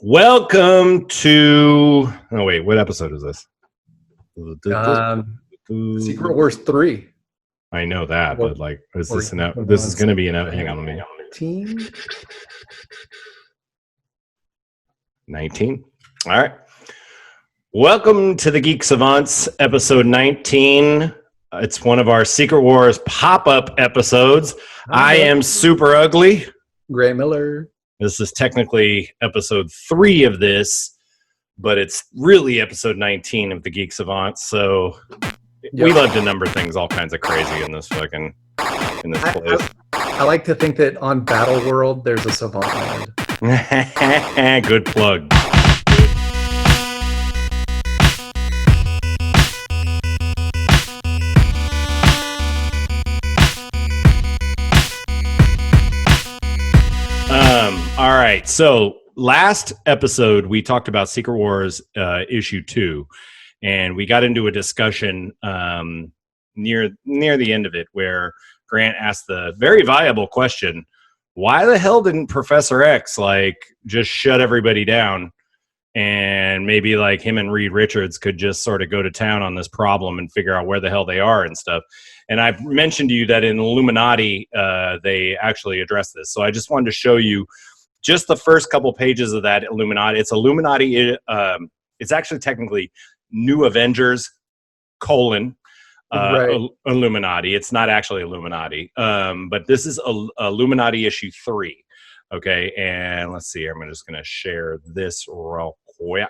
Welcome to. Oh wait, what episode is this? Secret Wars 3. I know that, but like, is this this is going to be an out? Hang on, let me. 19. All right. Welcome to the Geek Savants, episode 19. It's one of our Secret Wars pop-up episodes. I am Super Ugly. Grant Miller. This is technically episode 3 of this, but it's really episode 19 of the Geek Savants. So we love to number things all kinds of crazy in this place. I like to think that on Battle World there's a Savant land. Good plug. All right. So last episode, we talked about Secret Wars issue 2, and we got into a discussion near the end of it where Grant asked the very viable question, why the hell didn't Professor X just shut everybody down, and maybe him and Reed Richards could just sort of go to town on this problem and figure out where the hell they are and stuff. And I've mentioned to you that in Illuminati, they actually address this. So I just wanted to show you just the first couple pages of that Illuminati. It's Illuminati. It's actually technically New Avengers, Illuminati. It's not actually Illuminati. But this is Illuminati issue 3. Okay. And let's see. I'm just going to share this real quick.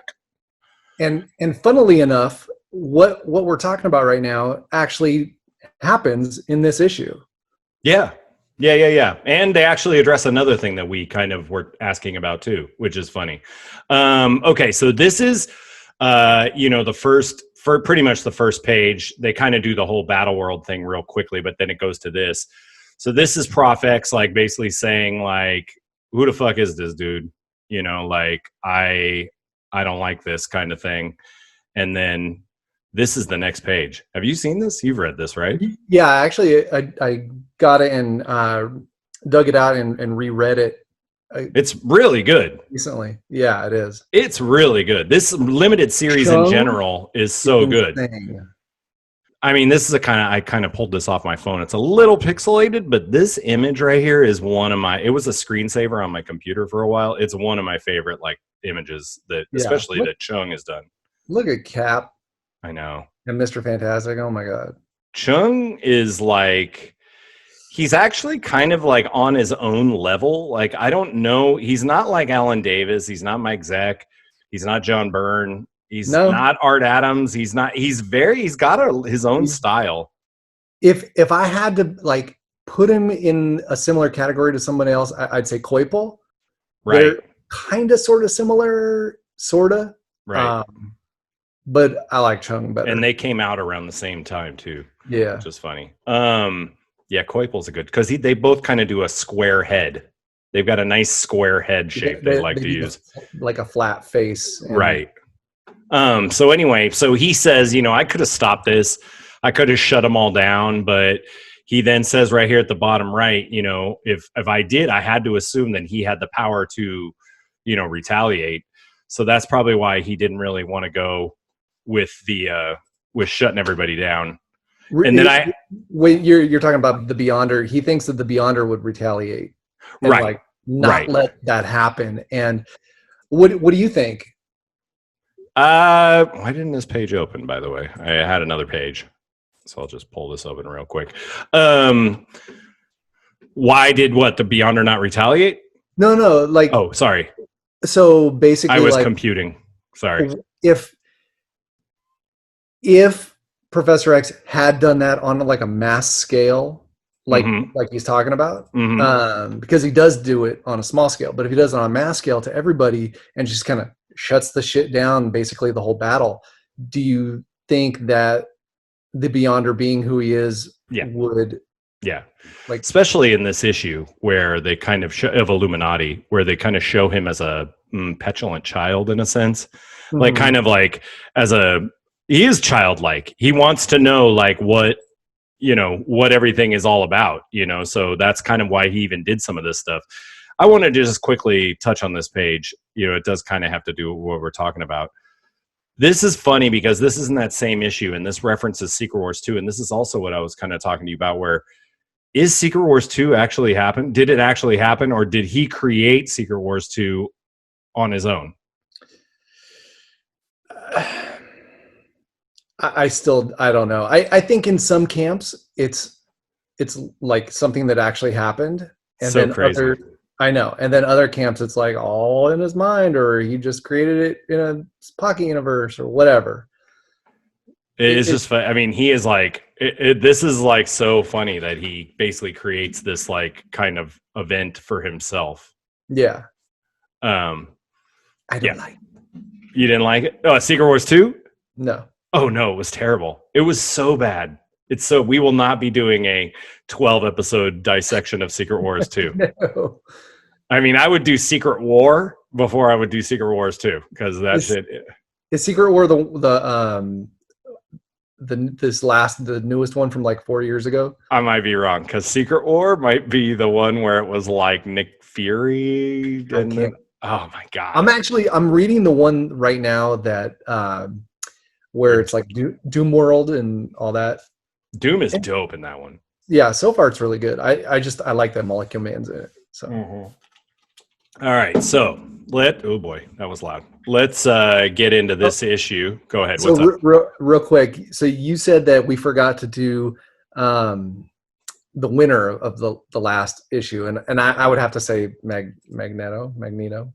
And funnily enough, what we're talking about right now actually happens in this issue. Yeah. And they actually address another thing that we kind of were asking about too, which is funny. Okay, so this is pretty much the first page. They kind of do the whole Battle World thing real quickly, but then it goes to this. So this is Prof X basically saying who the fuck is this dude? I don't like this kind of thing. And then this is the next page. Have you seen this? You've read this, right? Yeah, actually, I got it and dug it out and reread it. It's really good. Recently. Yeah, it is. It's really good. This limited series in general is so good. I mean, this is I kind of pulled this off my phone. It's a little pixelated, but this image right here is it was a screensaver on my computer for a while. It's one of my favorite images especially that Chung has done. Look at Cap. I know. And Mr. Fantastic. Oh my God. Chung is he's actually kind of on his own level. I don't know. He's not like Alan Davis. He's not Mike Zeck. He's not John Byrne. He's not Art Adams. He's got his own style. If I had to put him in a similar category to someone else, I'd say Claypool. Right. They're kind of sort of similar, sort of. Right. But I like Chung better. And they came out around the same time too. Yeah. Which is funny. Yeah, Claypool's a good, because they both kind of do a square head. They've got a nice square head shape they like to use. Like a flat face. Right. So anyway, so he says, I could have stopped this. I could have shut them all down. But he then says right here at the bottom right, if I did, I had to assume that he had the power to, retaliate. So that's probably why he didn't really want to go with with shutting everybody down. And then you're talking about the Beyonder. He thinks that the Beyonder would retaliate, and let that happen. And what do you think? Why didn't this page open? By the way, I had another page, so I'll just pull this open real quick. Why did the Beyonder not retaliate? No. Oh, sorry. So basically, I was computing. Sorry. If Professor X had done that on a mass scale, like he's talking about, because he does do it on a small scale, but if he does it on a mass scale to everybody and just kind of shuts the shit down, basically the whole battle, do you think that the Beyonder, being who he is, would? Yeah. Especially in this issue where they kind of of Illuminati, where they kind of show him as a petulant child in a sense, he is childlike. He wants to know what everything is all about, so that's kind of why he even did some of this stuff. I want to just quickly touch on this page. It does kind of have to do with what we're talking about. This is funny because this isn't that same issue, and this references Secret Wars 2, and this is also what I was kind of talking to you about, where is Secret Wars 2 actually happen? Did it actually happen, or did he create Secret Wars 2 on his own? I don't know. I think in some camps it's like something that actually happened, and so then crazy. I know, and then other camps it's like all in his mind, or he just created it in a pocket universe or whatever. It's just fun. I mean, he is like this is like so funny that he basically creates this like kind of event for himself. Yeah. I don't like it. You didn't like it? Oh, Secret Wars 2? No. Oh no, it was terrible. It was so bad. We will not be doing a 12 episode dissection of Secret Wars 2. No. I mean, I would do Secret War before I would do Secret Wars 2 because that shit. Is Secret War the newest one from like 4 years ago? I might be wrong because Secret War might be the one where it was like Nick Fury. Oh my god! I'm reading the one right now that where it's like Doom World and all that. Doom is dope in that one. Yeah, so far it's really good. I like that Molecule Man's in it. So. All right, so oh boy, that was loud. Let's get into this issue. Go ahead. So real quick. So you said that we forgot to do the winner of the last issue, and I would have to say Magneto.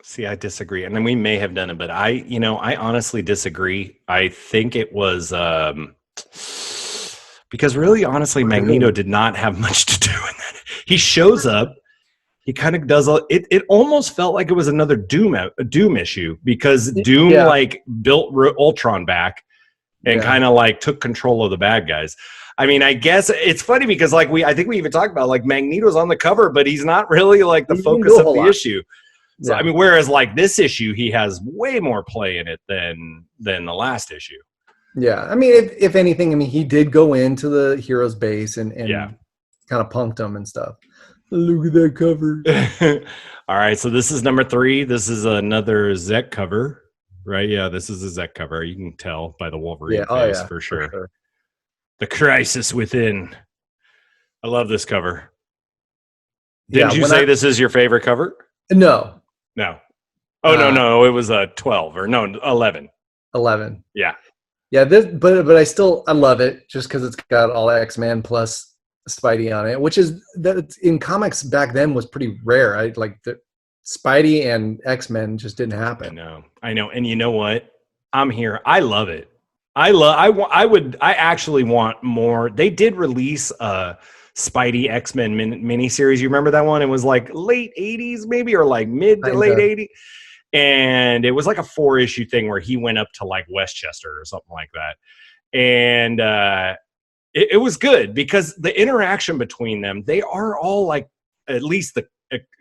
See, I disagree, and then we may have done it, but I honestly disagree. I think it was because really, honestly, Magneto did not have much to do in that. He shows up. He kind of does it almost felt like it was another Doom issue because Doom like built Ultron back and kind of like took control of the bad guys. I mean, I guess it's funny because like I think we even talked about like Magneto's on the cover, but he's not really like the focus of the issue. So I mean, whereas like this issue, he has way more play in it than the last issue. Yeah, I mean, if anything, I mean, he did go into the hero's base and kind of punked them and stuff. Look at that cover. All right, so this is number 3. This is another Zek cover, right? Yeah, this is a Zek cover. You can tell by the Wolverine face for sure. The Crisis Within. I love this cover. Didn't you say this is your favorite cover? No. Oh, no. It was 12 or no, 11. 11. Yeah. Yeah, but I love it just because it's got all X-Men plus Spidey on it, which is that in comics back then was pretty rare. Like the Spidey and X-Men just didn't happen. I know. And you know what? I'm here. I love it. I actually want more. They did release a Spidey X-Men miniseries. You remember that one? It was like late 80s maybe, or like mid to late 80s. And it was like a 4-issue thing where he went up to like Westchester or something like that. And it was good because the interaction between them, they are all like, at least the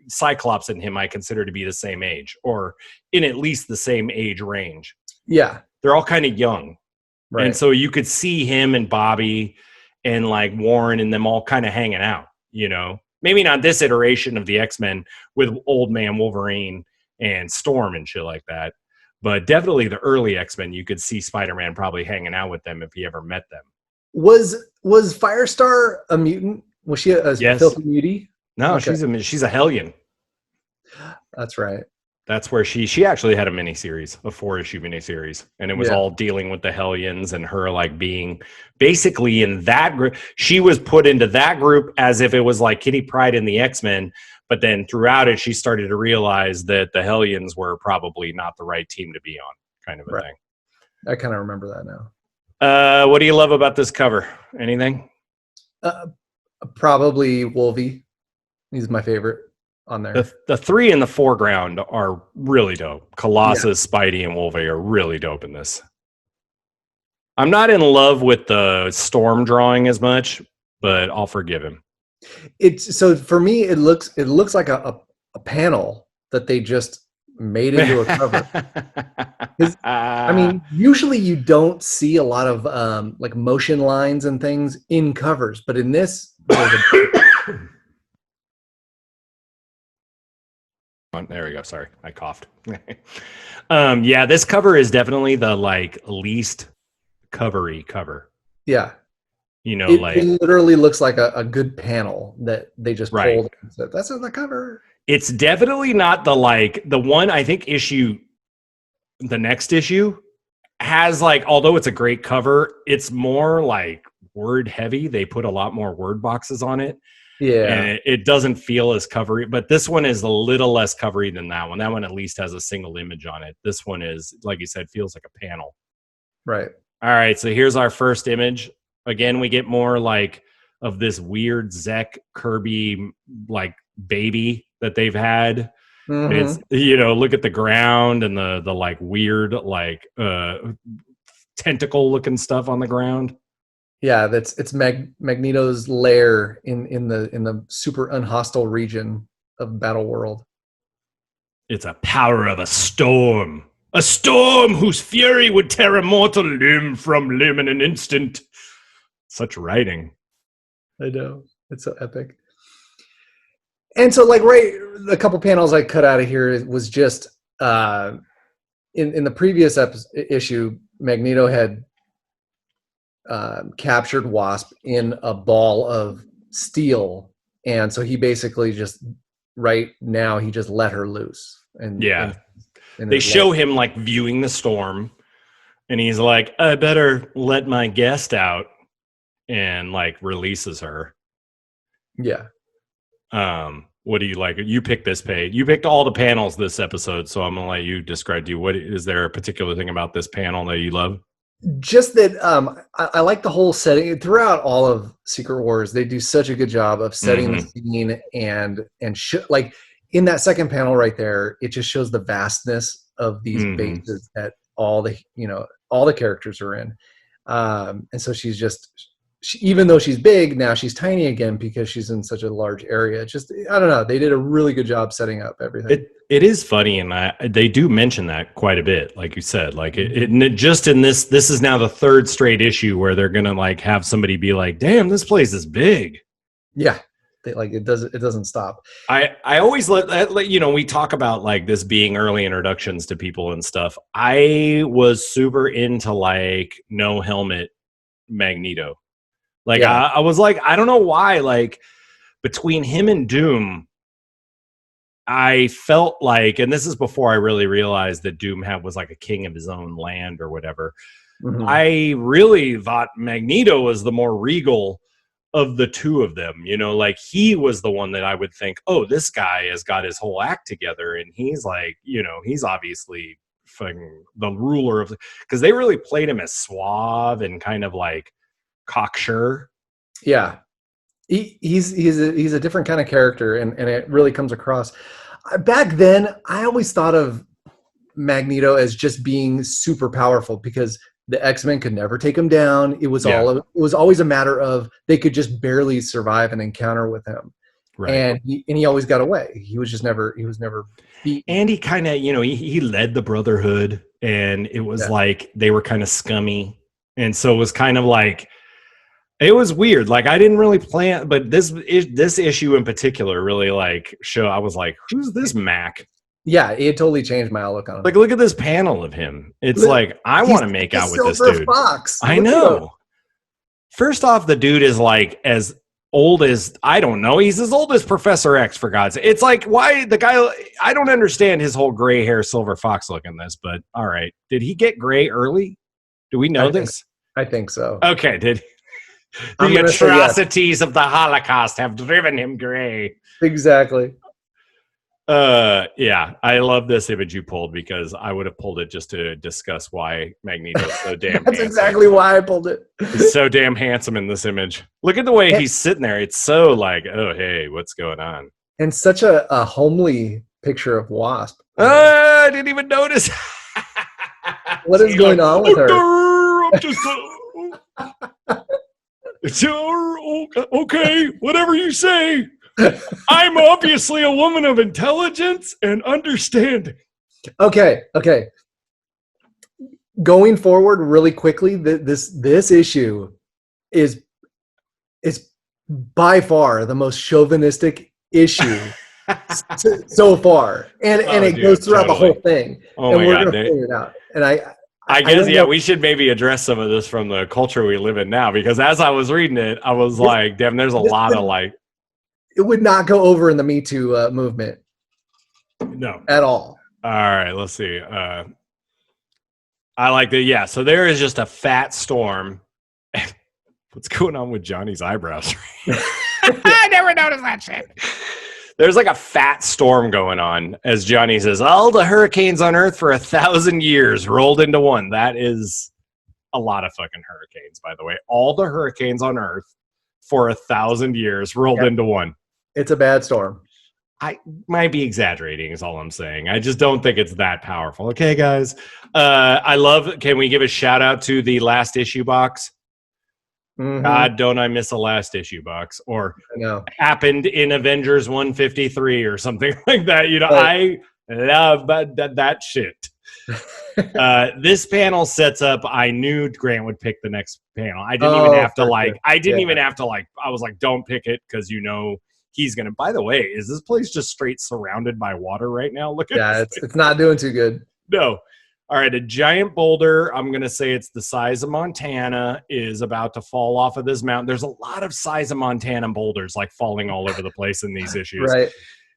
Cyclops and him I consider to be the same age, or in at least the same age range. Yeah. They're all kind of young. Right. And so you could see him and Bobby and like Warren and them all kind of hanging out, maybe not this iteration of the X-Men with Old Man Wolverine and Storm and shit like that, but definitely the early X-Men, you could see Spider-Man probably hanging out with them if he ever met them. Was Firestar a mutant? Was she a filthy mutie? No, okay. She's a Hellion. That's right. That's where she actually had a miniseries, a 4-issue miniseries, and it was all dealing with the Hellions and her like being basically in that group. She was put into that group as if it was like Kitty Pryde in the X-Men, but then throughout it, she started to realize that the Hellions were probably not the right team to be on, kind of a thing. I kind of remember that now. What do you love about this cover? Anything? Probably Wolvie. He's my favorite on there. The 3 in the foreground are really dope. Colossus, Spidey, and Wolvie are really dope in this. I'm not in love with the Storm drawing as much, but I'll forgive him. So for me, it looks like a panel that they just made into a cover. I mean, usually you don't see a lot of like motion lines and things in covers, but in this, There we go. Sorry, I coughed. Yeah, this cover is definitely the like least covery cover. Yeah. You know, It literally looks like a good panel that they just pulled and said, that's in the cover. It's definitely not the like the one, I think the next issue has like, although it's a great cover, it's more like word heavy. They put a lot more word boxes on it. Yeah. And it doesn't feel as covery, but this one is a little less covery than that one. That one at least has a single image on it. This one is, like you said, feels like a panel. Right. All right, so here's our first image. Again, we get more like of this weird Zek Kirby like baby that they've had. Mm-hmm. It's, you know, look at the ground and the like weird like tentacle looking stuff on the ground. Yeah, it's Magneto's lair in the super unhostile region of Battle World. It's a power of a storm whose fury would tear a mortal limb from limb in an instant. Such writing. I know, it's so epic. And so, like, a couple panels I cut out of here was just in the previous issue, Magneto had captured Wasp in a ball of steel, and so he basically just he just let her loose. And they show him like viewing the storm, and he's like, I better let my guest out, and like releases her. Yeah. What do you like? You picked this page. You picked all the panels this episode, so I'm gonna let you describe to you. What is there a particular thing about this panel that you love? Just that I like the whole setting. Throughout all of Secret Wars, they do such a good job of setting the scene and like in that second panel right there, it just shows the vastness of these bases that all the characters are in. And so even though she's big, now she's tiny again because she's in such a large area. Just, I don't know. They did a really good job setting up everything. It is funny, and they do mention that quite a bit, like you said. Like it just in this is now the third straight issue where they're gonna like have somebody be like, "Damn, this place is big." Yeah, it doesn't stop. I always let we talk about like this being early introductions to people and stuff. I was super into like no helmet Magneto. Like I was like, I don't know why, like between him and Doom, I felt like, and this is before I really realized that Doom was like a king of his own land or whatever. Mm-hmm. I really thought Magneto was the more regal of the two of them. You know, like he was the one that I would think, oh, this guy has got his whole act together, and he's like, he's obviously the ruler of, because they really played him as suave and kind of like cocksure. Yeah, he's a different kind of character, and it really comes across. Back then, I always thought of Magneto as just being super powerful because the X-Men could never take him down. It was always a matter of they could just barely survive an encounter with him, right? And he always got away. He was never beaten. And he kind of he led the Brotherhood, and it was like they were kind of scummy, and so it was kind of like. It was weird. Like I didn't really plan, but this issue in particular really like I was like, who's this Mac? Yeah, it totally changed my outlook on him. Like, look at this panel of him. It's like I want to make out with this dude. Fox. I know. First off, the dude is like as old as I don't know. He's as old as Professor X, for God's sake. It's like why the guy? I don't understand his whole gray hair, Silver Fox look in this. But all right, did he get gray early? Do we know this? I think so. Okay, did. The atrocities of the Holocaust have driven him gray. Exactly. Yeah, I love this image you pulled because I would have pulled it just to discuss why Magneto's so damn That's handsome. Exactly why I pulled it. He's so damn handsome in this image. Look at the way he's sitting there. It's so like, oh, hey, what's going on? And such a homely picture of Wasp. I didn't even notice. What is going on with her? I'm just... okay, whatever you say. I'm obviously a woman of intelligence and understanding. Okay. Going forward really quickly, this issue is by far the most chauvinistic issue so far, and it dude, goes throughout totally. the whole thing, Oh and my we're God. gonna figure it out. And I guess, don't know. we should maybe address some of this from the culture we live in now, because as I was reading it, I was like, damn, there's a lot of like. It would not go over in the Me Too movement. No. At all. All right, let's see. I like that. Yeah, so there is just a fat storm. What's going on with Johnny's eyebrows? I never noticed that shit. There's like a fat storm going on, as Johnny says, all the hurricanes on Earth for 1,000 years rolled into one. That is a lot of fucking hurricanes, by the way. All the hurricanes on Earth for 1,000 years rolled into one. It's a bad storm. I might be exaggerating is all I'm saying. I just don't think it's that powerful. Okay, guys. I love, can we give a shout out to the last issue box? Mm-hmm. God, don't I miss a last issue box, or happened in Avengers 153 or something like that. You know, I love that shit. This panel sets up. I knew Grant would pick the next panel. I didn't even have to like. I didn't even have to like. I was like, don't pick it because you know he's gonna. By the way, is this place just straight surrounded by water right now? Look at it's not doing too good. No. All right, a giant boulder, I'm going to say it's the size of Montana, is about to fall off of this mountain. There's a lot of size of Montana boulders like falling all over the place in these issues. Right.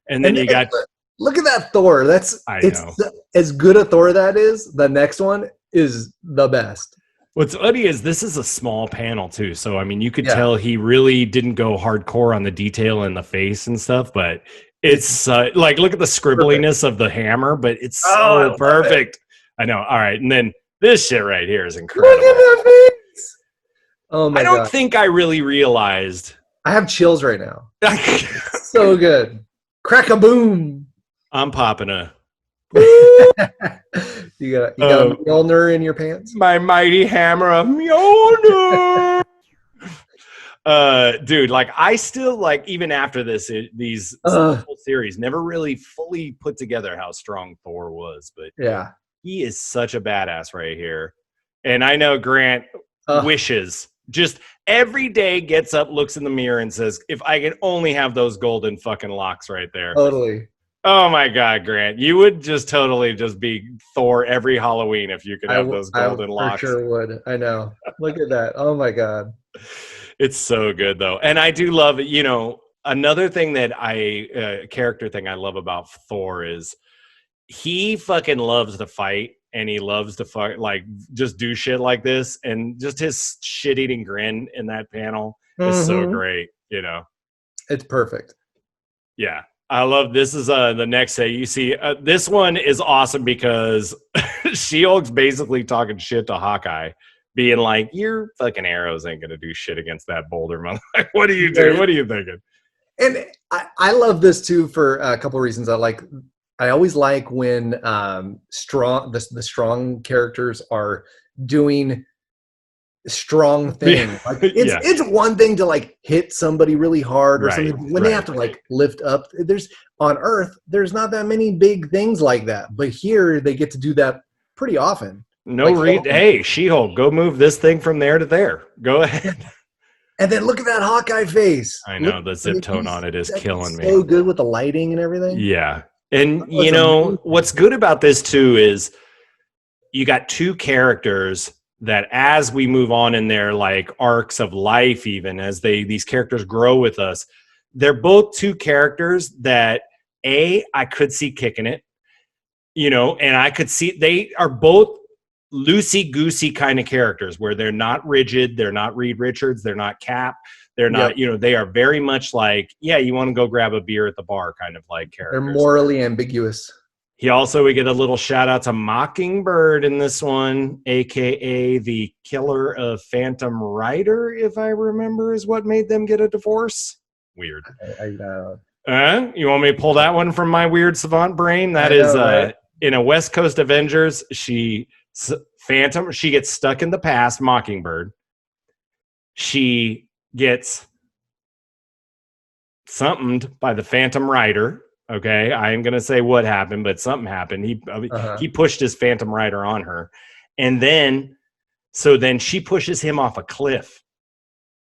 And then you got... Look at that Thor. As good a Thor that is, the next one is the best. What's funny is this is a small panel too. So, I mean, you could tell he really didn't go hardcore on the detail in the face and stuff, but it's like, look at the scribbliness of the hammer, but it's so perfect. I know. All right. And then this shit right here is incredible. Look at that face. Oh my God. I don't think I really realized. I have chills right now. So good. Crack-a-boom. I'm popping a. You got a Mjolnir in your pants? My mighty hammer of Mjolnir. Dude, like I still like, even after these whole series never really fully put together how strong Thor was, but yeah. He is such a badass right here. And I know Grant wishes, just every day gets up, looks in the mirror and says, if I could only have those golden fucking locks right there. Totally. Oh my God, Grant. You would just totally just be Thor every Halloween if you could have those golden locks. I sure would. I know. Look at that. Oh my God. It's so good though. And I do love, you know, another thing that character thing I love about Thor is he fucking loves to fight, and he loves to fight, like just do shit like this, and just his shit-eating grin in that panel is so great. You know, it's perfect. Yeah, I love this. Is the next day you see this one is awesome because She-Hulk's basically talking shit to Hawkeye, being like, "Your fucking arrows ain't gonna do shit against that boulder, man. Like, what are you doing? What are you thinking?" And I love this too for a couple of reasons. I always like when the strong characters are doing strong things. Like it's one thing to like hit somebody really hard or something. When they have to like lift up, on Earth, there's not that many big things like that. But here they get to do that pretty often. Hey, She-Hulk, go move this thing from there to there. Go ahead. And then look at that Hawkeye face. I know the zip tone on it is killing me. So good with the lighting and everything. Yeah. And, you know, what's good about this, too, is you got two characters that as we move on in their, like, arcs of life, even as these characters grow with us, they're both two characters that, I could see kicking it, you know, and I could see they are both loosey-goosey kind of characters where they're not rigid, they're not Reed Richards, they're not Cap. They're not, you know, they are very much like, you want to go grab a beer at the bar kind of like characters. They're morally ambiguous. We get a little shout out to Mockingbird in this one, a.k.a. the killer of Phantom Rider, if I remember, is what made them get a divorce. Weird. You want me to pull that one from my weird savant brain? That is in a West Coast Avengers, she gets stuck in the past, Mockingbird. She gets somethinged by the Phantom Rider. Okay, I am going to say what happened, but something happened. He pushed his Phantom Rider on her. And then she pushes him off a cliff,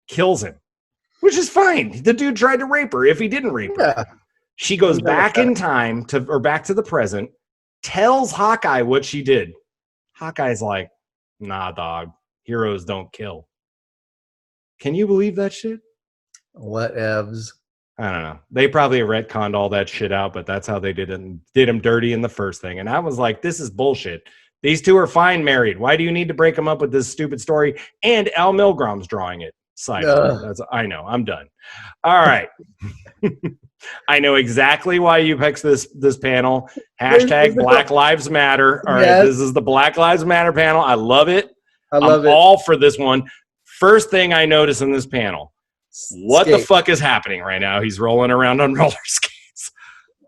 kills him, which is fine. The dude tried to rape her if he didn't rape her. She goes back in time back to the present, tells Hawkeye what she did. Hawkeye's like, nah, dog, heroes don't kill. Can you believe that shit? Whatevs. I don't know. They probably retconned all that shit out, but that's how they did him dirty in the first thing. And I was like, this is bullshit. These two are fine married. Why do you need to break them up with this stupid story? And Al Milgrom's drawing it. I know. I'm done. All right. I know exactly why you picked this panel. Hashtag Black Lives Matter. All right. This is the Black Lives Matter panel. I love it. I'm all for this one. First thing I notice in this panel. What the fuck is happening right now? He's rolling around on roller skates.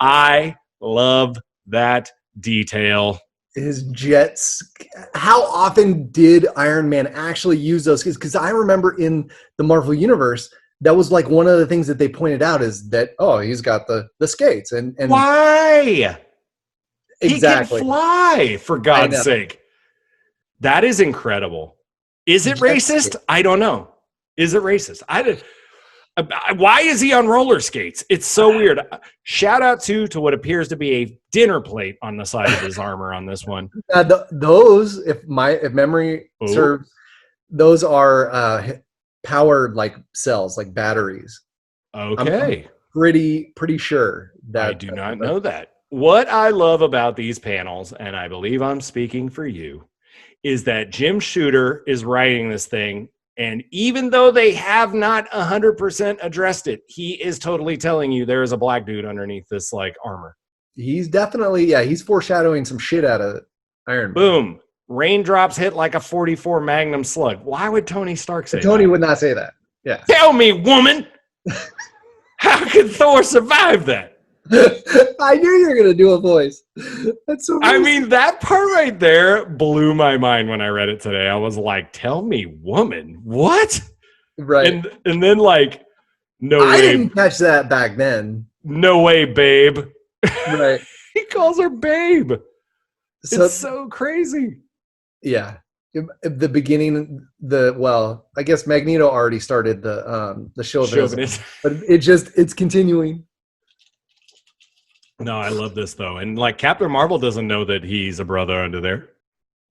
I love that detail. His jets. How often did Iron Man actually use those? Because I remember in the Marvel Universe, that was like one of the things that they pointed out is that, he's got the skates. And why? Exactly. He can fly, for God's sake. That is incredible. Is it racist? I don't know. Is it racist? Why is he on roller skates? It's so weird. Shout out to what appears to be a dinner plate on the side of his armor on this one. Those, if memory serves, those are powered like cells, like batteries. Okay. I'm pretty sure that I do not know that. What I love about these panels, and I believe I'm speaking for you, is that Jim Shooter is writing this thing. And even though they have not 100% addressed it, he is totally telling you there is a black dude underneath this like armor. He's definitely, he's foreshadowing some shit out of Iron Man. Boom. Raindrops hit like a 44 Magnum slug. Why would Tony Stark say Tony that? would not say that. Yeah. Tell me, woman, how could Thor survive that? I knew you were going to do a voice. That's so amazing. I mean, that part right there blew my mind when I read it today. I was like, tell me, woman, what? Right. And then like, no way. I didn't catch that back then. No way, babe. Right. He calls her babe. It's so crazy. Yeah. The beginning, I guess Magneto already started the chauvinism, but it's continuing. No, I love this though. And like Captain Marvel doesn't know that he's a brother under there.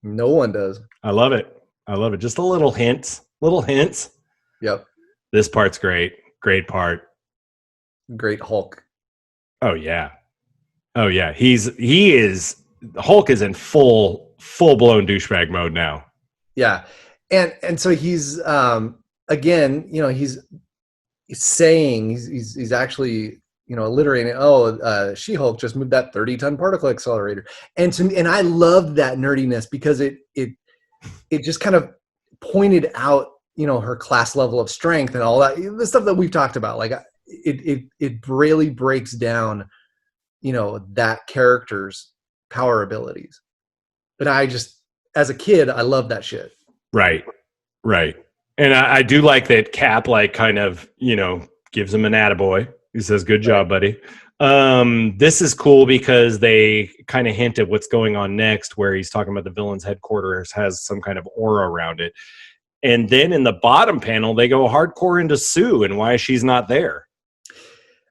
No one does. I love it. Just a little hints. Yep. This part's great. Great part. Great Hulk. Oh yeah. Hulk is in full blown douchebag mode now. Yeah. And so he's again, he's saying he's actually alliterating, She-Hulk just moved that 30-ton particle accelerator. And I loved that nerdiness because it just kind of pointed out, her class level of strength and all that, the stuff that we've talked about. Like it really breaks down, that character's power abilities. But I just, as a kid, I love that shit. Right. And I do like that Cap, like, kind of, gives him an attaboy. He says, good job, buddy. This is cool because they kind of hint at what's going on next, where he's talking about the villain's headquarters has some kind of aura around it. And then in the bottom panel, they go hardcore into Sue and why she's not there.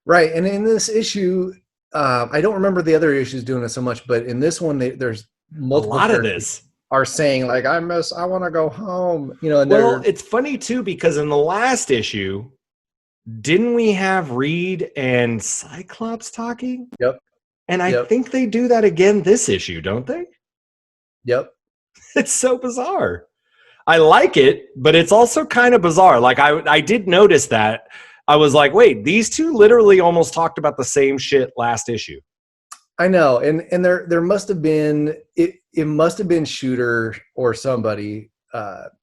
Right. And in this issue, I don't remember the other issues doing it so much, but in this one, there's multiple. A lot of this are saying like, I want to go home. And it's funny too, because in the last issue, didn't we have Reed and Cyclops talking? Yep. And I think they do that again this issue, don't they? Yep. It's so bizarre. I like it, but it's also kind of bizarre. Like I did notice that. I was like, wait, these two literally almost talked about the same shit last issue. I know. And there must have been, it must have been Shooter or somebody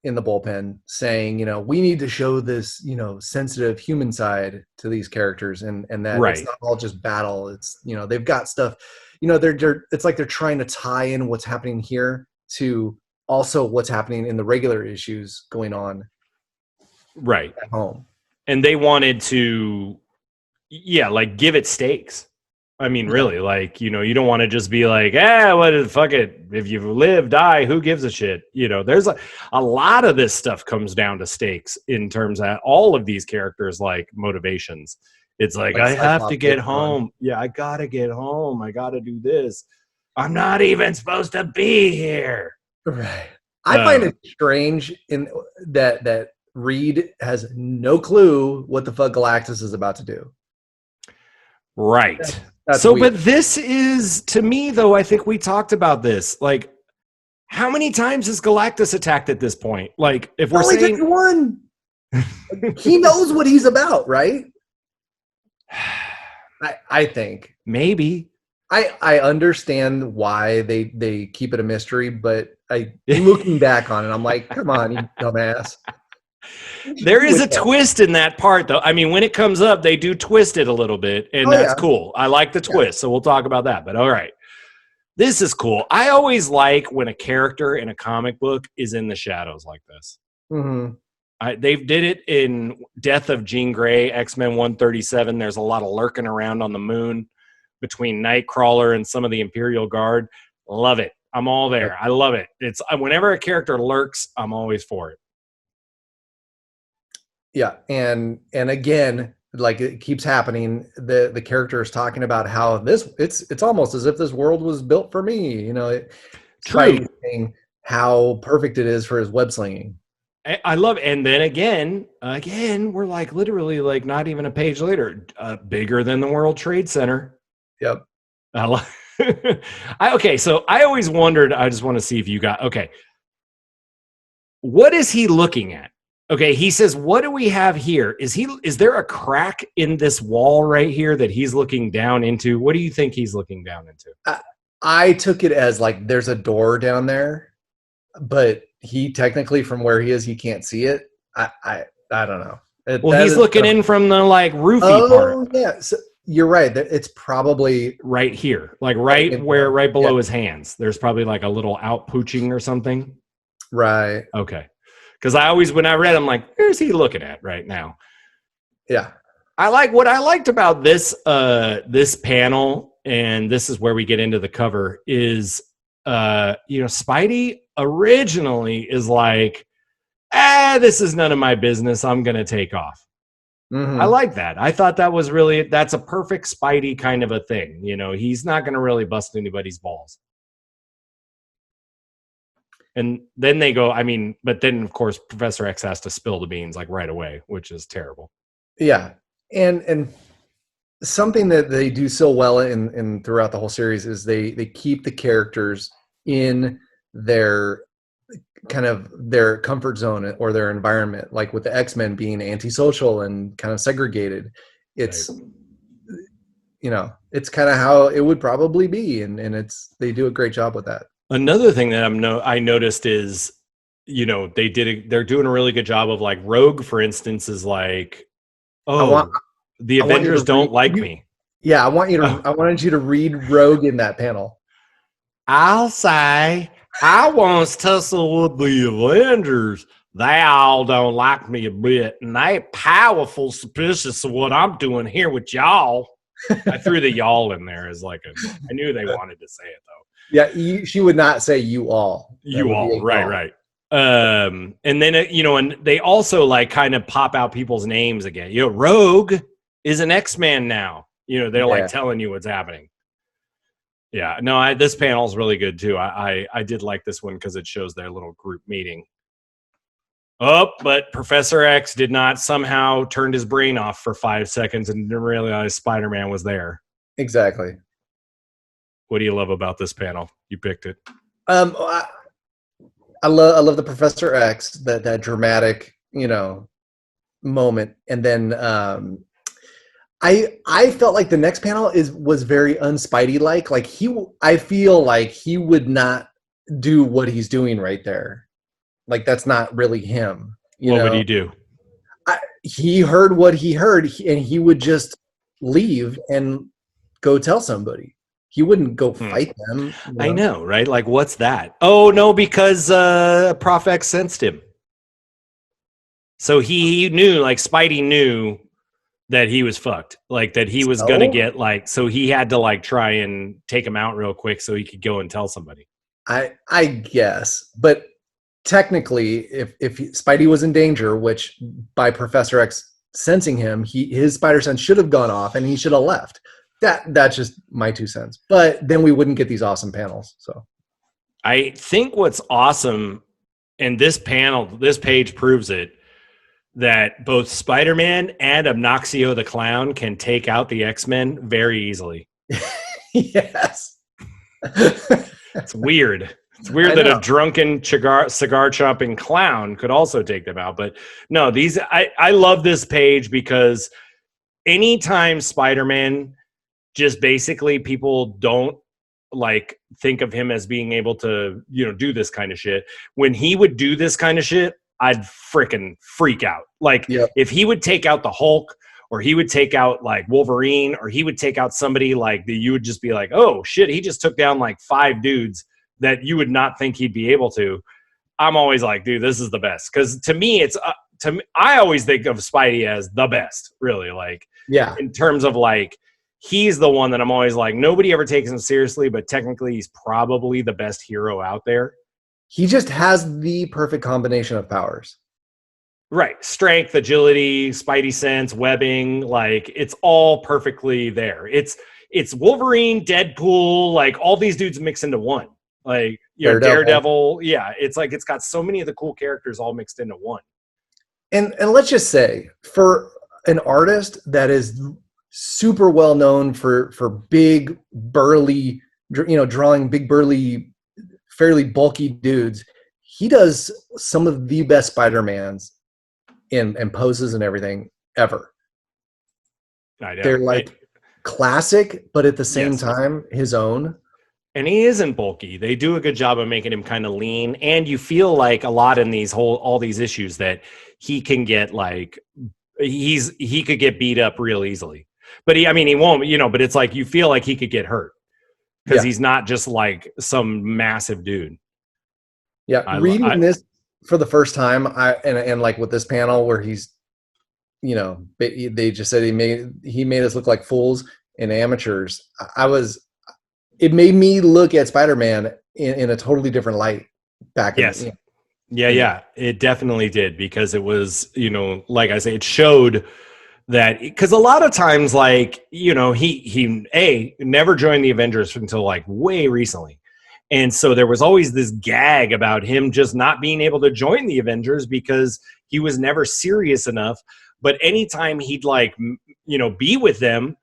in the bullpen saying, we need to show this, sensitive human side to these characters, and that It's not all just battle. It's, they've got stuff, it's like they're trying to tie in what's happening here to also what's happening in the regular issues going on right at home. And they wanted to, give it stakes. I mean, really, like, you don't want to just be like, fuck it. If you live, die, who gives a shit? There's a lot of this stuff comes down to stakes in terms of all of these characters, like motivations. It's like I have to get home. Yeah, I gotta get home. I gotta do this. I'm not even supposed to be here. Right. I find it strange in that Reed has no clue what the fuck Galactus is about to do. Right. That's so weird. But this is, to me though, I think we talked about this. Like, how many times has Galactus attacked at this point? Like, if we're saying one, he knows what he's about, right? I think maybe. I understand why they keep it a mystery, but looking back on it, I'm like, come on, you dumbass. There is a twist in that part, though. I mean, when it comes up, they do twist it a little bit, and that's cool. I like the twist, so we'll talk about that. But all right, this is cool. I always like when a character in a comic book is in the shadows like this. Mm-hmm. They did it in Death of Jean Grey, X-Men 137. There's a lot of lurking around on the moon between Nightcrawler and some of the Imperial Guard. Love it. I'm all there. I love it. It's whenever a character lurks, I'm always for it. Yeah, and again, like it keeps happening. The character is talking about how it's almost as if this world was built for me. You know, True. Saying how perfect it is for his web slinging. I love it. And then again, we're like literally like not even a page later, bigger than the World Trade Center. Yep. Okay, so I always wondered, I just want to see if you got, okay. What is he looking at? Okay, he says, what do we have here? Is there a crack in this wall right here that he's looking down into? What do you think he's looking down into? I took it as like there's a door down there, but he technically from where he is, he can't see it. I don't know. Well, he's looking in from the like roofy part. Oh yeah, so you're right. It's probably right here, like right below his hands. There's probably like a little outpooching or something. Right. Okay. Because I always, when I read, I'm like, where's he looking at right now? Yeah. What I liked about this this panel, and this is where we get into the cover, is Spidey originally is like, this is none of my business. I'm gonna take off. Mm-hmm. I like that. I thought that's a perfect Spidey kind of a thing. You know, he's not gonna really bust anybody's balls. And then they go, but then of course Professor X has to spill the beans like right away, which is terrible. Yeah. And something that they do so well in throughout the whole series is they keep the characters in their kind of their comfort zone or their environment, like with the X-Men being antisocial and kind of segregated. It's right. It's kind of how it would probably be, and they do a great job with that. Another thing that I noticed is, they're doing a really good job of like Rogue, for instance, is like, the Avengers don't like me. Yeah, I wanted you to read Rogue in that panel. I'll say I once tussled with the Avengers. They all don't like me a bit, and they powerful suspicious of what I'm doing here with y'all. I threw the y'all in there as like I knew they wanted to say it though. Yeah, she would not say you all. You all, right. And then, and they also like kind of pop out people's names again. Rogue is an X-Man now. They're like telling you what's happening. Yeah, no, this panel is really good too. I did like this one because it shows their little group meeting. Oh, but Professor X did not somehow turned his brain off for 5 seconds and didn't realize Spider-Man was there. Exactly. What do you love about this panel? You picked it. I love the Professor X, that dramatic, moment. And then I felt like the next panel was very unspidey like. Like I feel like he would not do what he's doing right there. Like that's not really him. What would he do? He heard what he heard, and he would just leave and go tell somebody. He wouldn't go fight them. I know, right? Like, what's that? Oh, no, because Prof X sensed him. So he knew, like, Spidey knew that he was fucked. Like, that he was going to get, like, so he had to, like, try and take him out real quick so he could go and tell somebody. I guess. But technically, if Spidey was in danger, which by Professor X sensing him, his spider sense should have gone off and he should have left. That's just my 2 cents. But then we wouldn't get these awesome panels. So I think what's awesome, and this page proves it, that both Spider-Man and Obnoxio the Clown can take out the X-Men very easily. Yes. It's weird. It's weird that a drunken cigar chopping clown could also take them out. But no, I love this page because anytime Spider-Man, just basically people don't like think of him as being able to, do this kind of shit. When he would do this kind of shit, I'd freaking freak out. Like if he would take out the Hulk, or he would take out like Wolverine, or he would take out somebody like that, you would just be like, oh shit, he just took down like 5 dudes that you would not think he'd be able to. I'm always like, dude, this is the best. Because to me, I always think of Spidey as the best, really. Like, in terms of like, he's the one that I'm always like, nobody ever takes him seriously, but technically he's probably the best hero out there. He just has the perfect combination of powers. Right. Strength, agility, Spidey sense, webbing, like it's all perfectly there. It's Wolverine, Deadpool, like all these dudes mixed into one. Like, Daredevil. Yeah. It's like, it's got so many of the cool characters all mixed into one. And let's just say, for an artist that is super well known for big, burly, drawing big, burly, fairly bulky dudes, he does some of the best Spider-Mans and poses and everything ever. I know. They're like classic, but at the same time, his own. And he isn't bulky. They do a good job of making him kind of lean. And you feel like a lot in all these issues that he can get like, he could get beat up real easily. But he won't, but it's like, you feel like he could get hurt because he's not just like some massive dude. Yeah. Reading this for the first time, and like with this panel where he's, they just said he made us look like fools and amateurs. It made me look at Spider-Man in a totally different light back then. Yeah, it definitely did, because it was, like I say, it showed that, because a lot of times, like, he never joined the Avengers until like way recently. And so there was always this gag about him just not being able to join the Avengers because he was never serious enough. But anytime he'd like, be with them,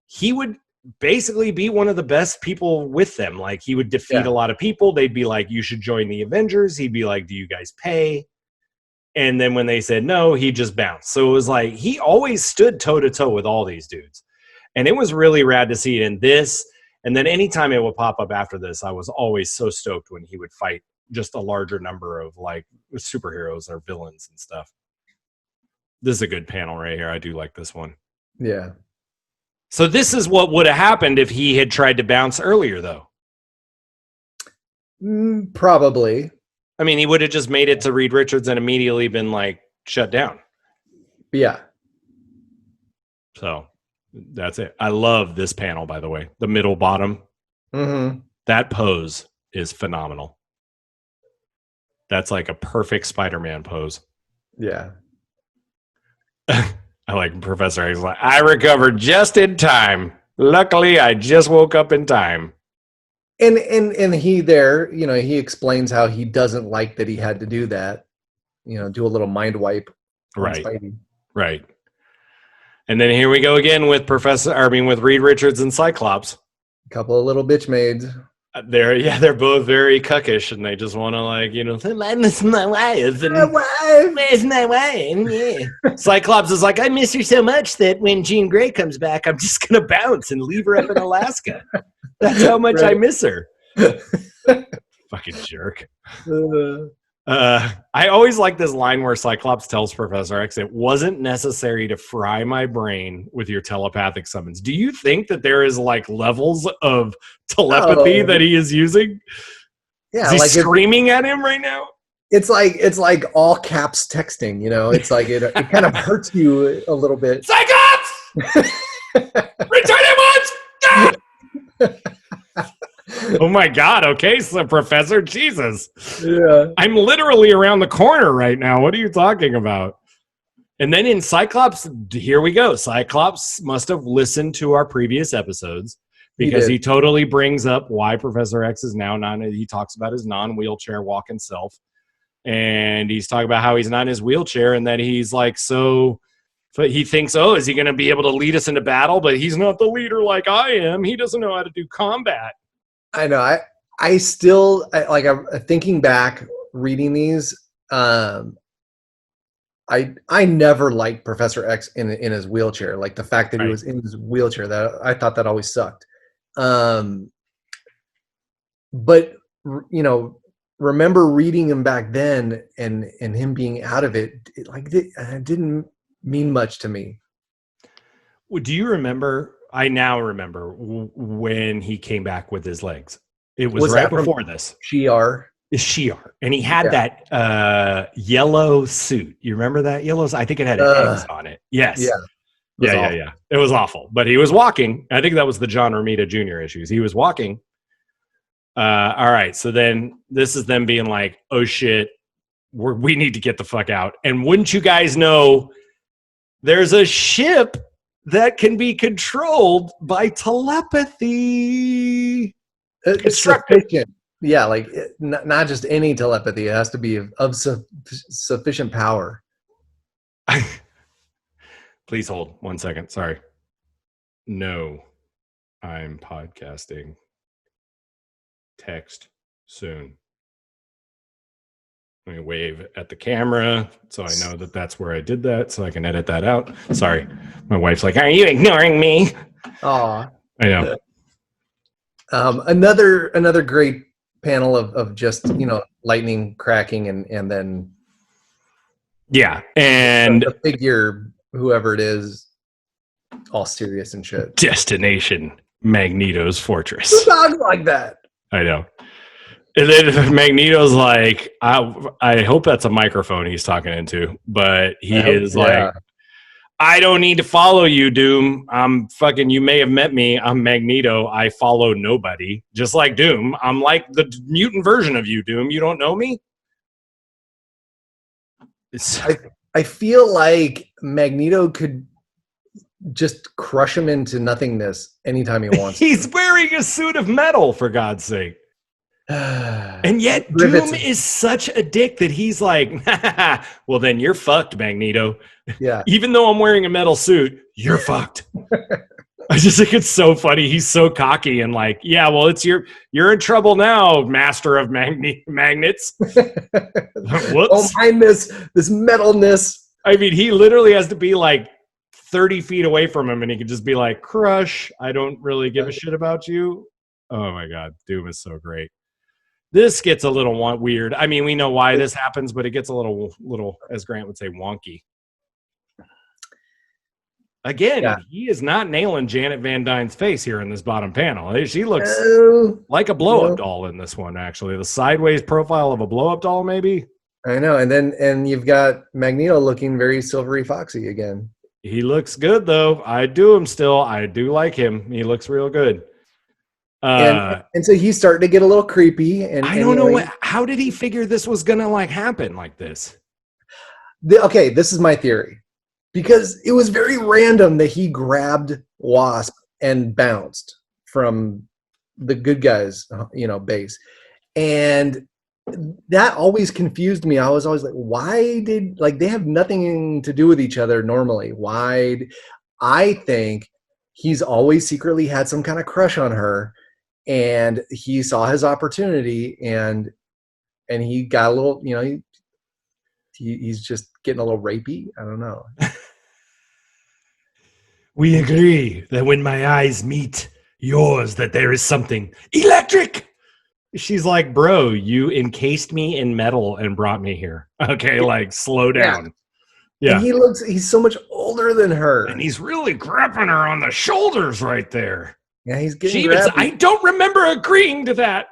he would basically be one of the best people with them. Like, he would defeat a lot of people. They'd be like, you should join the Avengers. He'd be like, do you guys pay? And then when they said no, he just bounced. So it was like, he always stood toe to toe with all these dudes. And it was really rad to see it in this. And then anytime it would pop up after this, I was always so stoked when he would fight just a larger number of like superheroes or villains and stuff. This is a good panel right here. I do like this one. Yeah. So this is what would have happened if he had tried to bounce earlier, though. Probably. I mean, he would have just made it to Reed Richards and immediately been like shut down. Yeah. So that's it. I love this panel, by the way. The middle bottom. Mm-hmm. That pose is phenomenal. That's like a perfect Spider-Man pose. Yeah. I like Professor X's like, I recovered just in time. Luckily, I just woke up in time. And he there, he explains how he doesn't like that he had to do that. Do a little mind wipe. Right. Right. And then here we go again with with Reed Richards and Cyclops. A couple of little bitch maids. They're both very cuckish, and they just want to I miss my wife. And where's my wife? Yeah. Cyclops is like, I miss her so much that when Jean Grey comes back, I'm just gonna bounce and leave her up in Alaska. That's how much I miss her. Fucking jerk. I always like this line where Cyclops tells Professor X, it wasn't necessary to fry my brain with your telepathic summons. Do you think that there is like levels of telepathy that he is using? Yeah, is he like screaming at him right now? It's like all caps texting, it's like it kind of hurts you a little bit. Cyclops! Return at once! Oh my God. Okay. So Professor, Jesus. Yeah. I'm literally around the corner right now. What are you talking about? And then in Cyclops, here we go. Cyclops must have listened to our previous episodes because he totally brings up why Professor X is now he talks about his non-wheelchair walking self. And he's talking about how he's not in his wheelchair and that he's like, so he thinks, oh, is he going to be able to lead us into battle? But he's not the leader like I am. He doesn't know how to do combat. I know. I still, I'm thinking back, reading these, I never liked Professor X in his wheelchair. Like the fact that he was in his wheelchair, that I thought that always sucked. But remember reading him back then and him being out of it, it didn't mean much to me. Well, do you remember? I now remember when he came back with his legs. It was right before this. Shi'ar. And he had that yellow suit. You remember that yellow? I think it had eggs on it. Yes. Yeah. It was awful. But he was walking. I think that was the John Romita Jr. issues. He was walking. All right. So then this is them being like, oh shit, we need to get the fuck out. And wouldn't you guys know, there's a ship that can be controlled by telepathy. It's sufficient. Yeah, like not just any telepathy. It has to be of sufficient power. Please hold 1 second. Sorry. No, I'm podcasting. Text soon. Let me wave at the camera so I know that that's where I did that, so I can edit that out. Sorry. My wife's like, are you ignoring me? Aw. I know. Another great panel of just, lightning cracking and then and the figure, whoever it is, all serious and shit. Destination Magneto's fortress. Who talks like that? I know. And then Magneto's like, I hope that's a microphone he's talking into, but he is like, I don't need to follow you, Doom. You may have met me. I'm Magneto. I follow nobody. Just like Doom. I'm like the mutant version of you, Doom. You don't know me? I feel like Magneto could just crush him into nothingness anytime he wants. He's wearing a suit of metal, for God's sake. And yet Doom is such a dick that he's like, well, then you're fucked, Magneto. Yeah. Even though I'm wearing a metal suit, you're fucked. I just think it's so funny. He's so cocky and like, yeah, well, you're in trouble now, master of magnets. Whoops. Oh, mind this metalness. I mean, he literally has to be like 30 feet away from him and he can just be like, crush, I don't really give a shit about you. Oh my God. Doom is so great. This gets a little weird. I mean, we know why this happens, but it gets a little, as Grant would say, wonky. Again, he is not nailing Janet Van Dyne's face here in this bottom panel. She looks like a blow-up doll in this one, actually. The sideways profile of a blow-up doll, maybe. I know. And you've got Magneto looking very Silvery Foxy again. He looks good, though. I do like him. He looks real good. And so he's starting to get a little creepy. And I don't know how did he figure this was gonna like happen like this? Okay, this is my theory, because it was very random that he grabbed Wasp and bounced from the good guys, base, and that always confused me. I was always like, why did they have nothing to do with each other normally? I think he's always secretly had some kind of crush on her. And he saw his opportunity, and he got a little, he's just getting a little rapey. I don't know. We agree that when my eyes meet yours, that there is something electric. She's like, bro, you encased me in metal and brought me here. Okay, slow down. Yeah. And he's so much older than her. And he's really grabbing her on the shoulders right there. Yeah, he's getting grabby. I don't remember agreeing to that.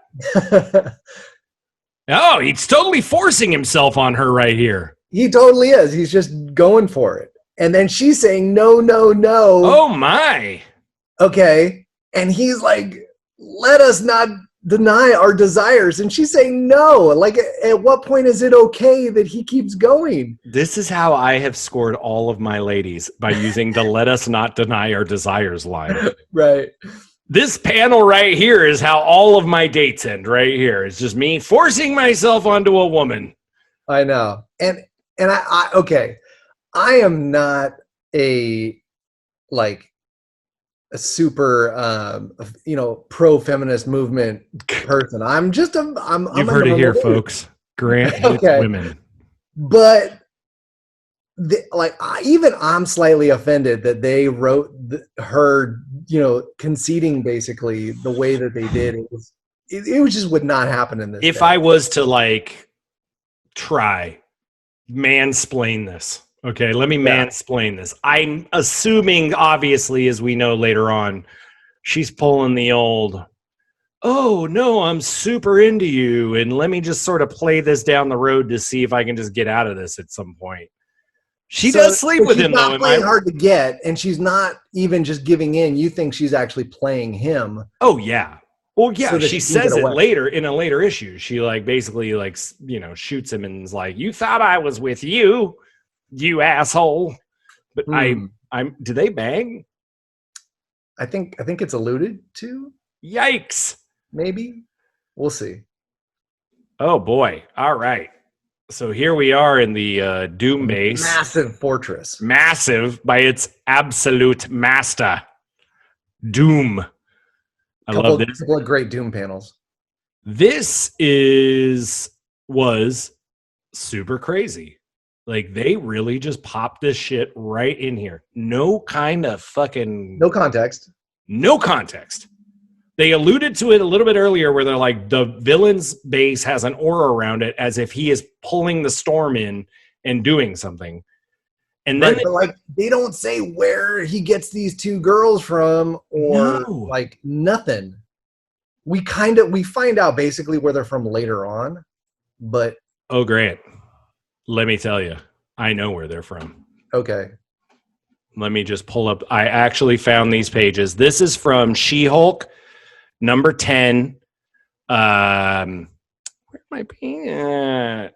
Oh, he's totally forcing himself on her right here. He totally is. He's just going for it. And then she's saying, no, no, no. Oh, my. Okay. And he's like, let us not deny our desires. And she's saying no. Like, at what point is it okay that he keeps going? This is how I have scored all of my ladies, by using the "let us not deny our desires" line. Right. This panel right here is how all of my dates end right here. It's just me forcing myself onto a woman. I know. And I okay. I am not a super pro-feminist movement person. I'm just I'm You've heard it here, folks. Grant hates women. But even I'm slightly offended that they wrote her, conceding basically the way that they did. It just would not happen in this. If I was to try mansplain this, okay, let me mansplain this. I'm assuming, obviously, as we know later on, she's pulling the old, oh no, I'm super into you, and let me just sort of play this down the road to see if I can just get out of this at some point. She does sleep with him, though. She's not playing hard to get, and she's not even just giving in. You think she's actually playing him? Oh yeah. Well, yeah. So she says it later in a later issue. She basically shoots him and is like, "You thought I was with you, you asshole." But do they bang? I think it's alluded to. Yikes. Maybe. We'll see. Oh boy. All right. So here we are in the Doom base. Massive fortress. Massive by its absolute master. Doom. I love this. A couple of great Doom panels. This was super crazy. They really just popped this shit right in here. No kind of fucking... No context. No context. They alluded to it a little bit earlier where they're like, the villain's base has an aura around it as if he is pulling the storm in and doing something. And then they don't say where he gets these two girls from or nothing. We find out basically where they're from later on, but... Oh, Grant, let me tell you, I know where they're from. Okay. Let me just pull up. I actually found these pages. This is from She-Hulk, number 10. Where my pen?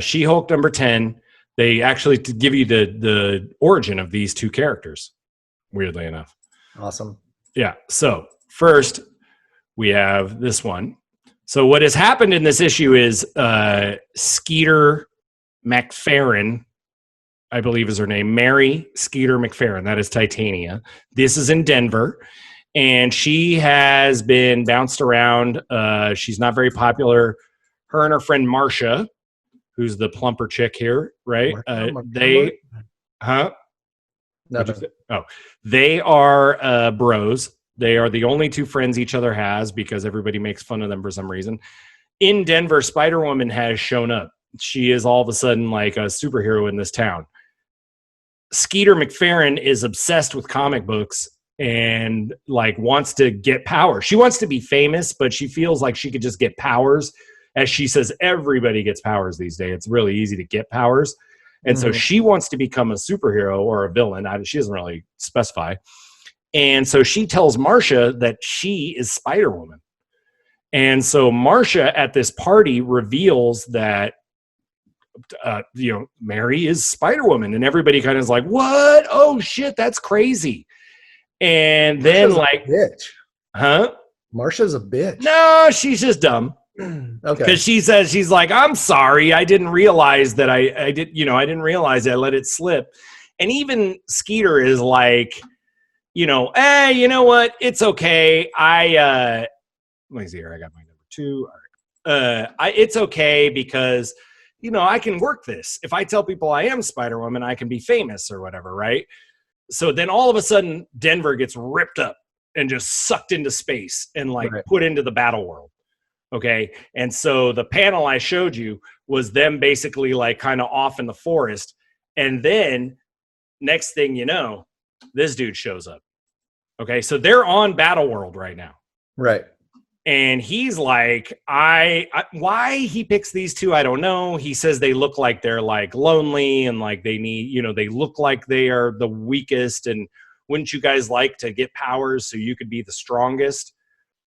She-Hulk number 10. They actually give you the origin of these two characters, weirdly enough. Awesome. Yeah. So first we have this one. So what has happened in this issue is Skeeter McFerrin, I believe is her name, Mary Skeeter McFerrin. That is Titania. This is in Denver. And she has been bounced around. She's not very popular. Her and her friend Marsha, who's the plumper chick here, right? They are bros. They are the only two friends each other has because everybody makes fun of them for some reason. In Denver, Spider-Woman has shown up. She is all of a sudden like a superhero in this town. Skeeter McFerrin is obsessed with comic books and wants to get power. She wants to be famous, but she feels like she could just get powers. As she says, everybody gets powers these days. It's really easy to get powers. And so she wants to become a superhero or a villain. She doesn't really specify. And so she tells Marsha that she is Spider-Woman. And so Marsha at this party reveals that, Mary is Spider-Woman. And everybody kind of is like, what? Oh, shit, that's crazy. And then bitch. Huh? Marsha's a bitch. No, she's just dumb. Okay. Because she says, she's like, I'm sorry. I didn't realize that I didn't realize I let it slip. And even Skeeter is like, hey, you know what? It's okay. Let me see here. I got my number 2. All right. It's okay because, I can work this. If I tell people I am Spider-Woman, I can be famous or whatever, right? So then all of a sudden, Denver gets ripped up and just sucked into space and put into the battle world. Okay. And so the panel I showed you was them basically kind of off in the forest. And then next thing you know, this dude shows up. Okay. So they're on Battle World right now. Right. And he's like, why he picks these two, I don't know. He says they look like they're lonely and they need, they look like they are the weakest. And wouldn't you guys like to get powers so you could be the strongest?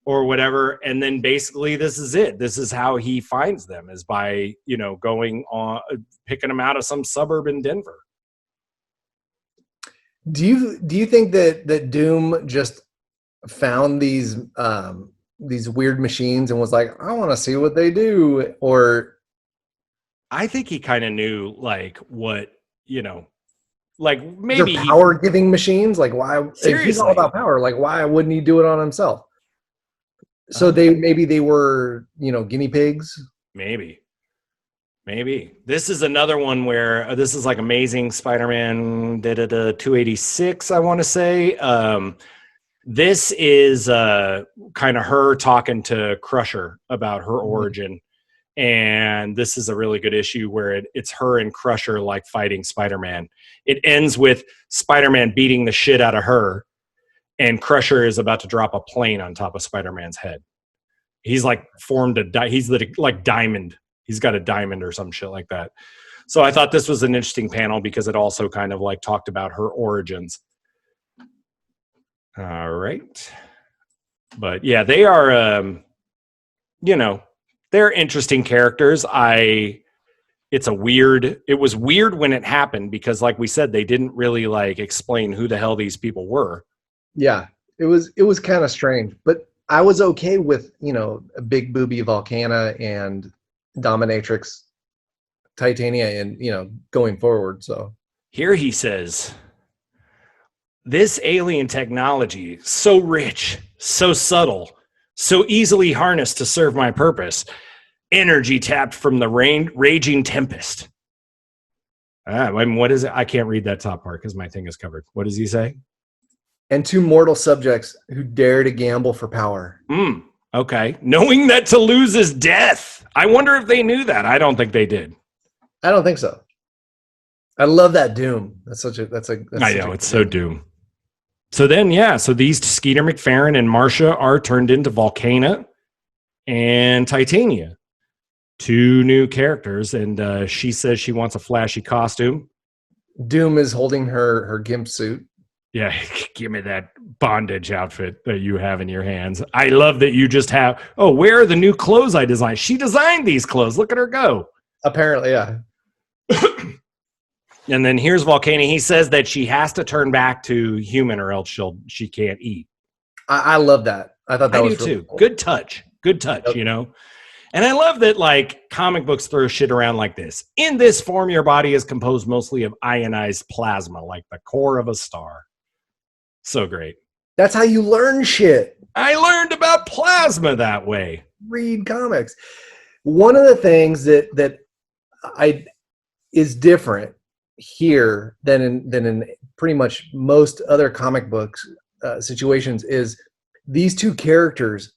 or whatever. And then basically this is it. This is how he finds them, is by, going on, picking them out of some suburb in Denver. Do you think that Doom just found these weird machines and was like, I want to see what they do? Or I think he kind of knew like what, like maybe power giving machines. Like, why? Seriously. If he's all about power, like why wouldn't he do it on himself? So they were, guinea pigs. Maybe. This is another one where this is like Amazing Spider-Man 286, I want to say. This is kind of her talking to Crusher about her origin. And this is a really good issue where it's her and Crusher like fighting Spider-Man. It ends with Spider-Man beating the shit out of her, and Crusher is about to drop a plane on top of Spider-Man's head. He's like formed he's like diamond. He's got a diamond or some shit like that. So I thought this was an interesting panel because it also kind of like talked about her origins. All right. But yeah, they are, they're interesting characters. It was weird when it happened because like we said, they didn't really like explain who the hell these people were. Yeah, it was kind of strange, but I was okay with, a big booby Volcana and Dominatrix Titania and, going forward. So here he says, this alien technology, so rich, so subtle, so easily harnessed to serve my purpose, energy tapped from the raging tempest. What is it? I can't read that top part because my thing is covered. What does he say? And 2 mortal subjects who dare to gamble for power. Okay. Knowing that to lose is death. I wonder if they knew that. I don't think they did. I don't think so. I love that Doom. I know, it's so Doom. So then, so these Skeeter McFerrin and Marcia are turned into Volcana and Titania. 2 new characters, and she says she wants a flashy costume. Doom is holding her gimp suit. Yeah, give me that bondage outfit that you have in your hands. I love that you just have, where are the new clothes I designed? She designed these clothes. Look at her go. Apparently, yeah. And then here's Volcana. He says that she has to turn back to human or else she can't eat. I love that. I thought that was really too. Cool. Good touch, yep. And I love that like comic books throw shit around like this. In this form, your body is composed mostly of ionized plasma, like the core of a star. So great. That's how you learn shit. I learned about plasma that way. Read comics. One of the things that is different here than in pretty much most other comic books situations is these 2 characters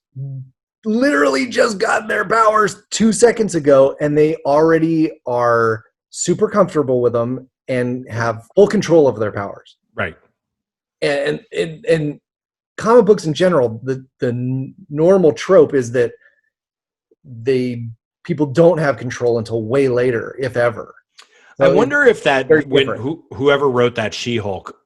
literally just got their powers 2 seconds ago, and they already are super comfortable with them and have full control over their powers. Right. And comic books in general, the normal trope is that people don't have control until way later, if ever. So I wonder if that whoever wrote that She-Hulk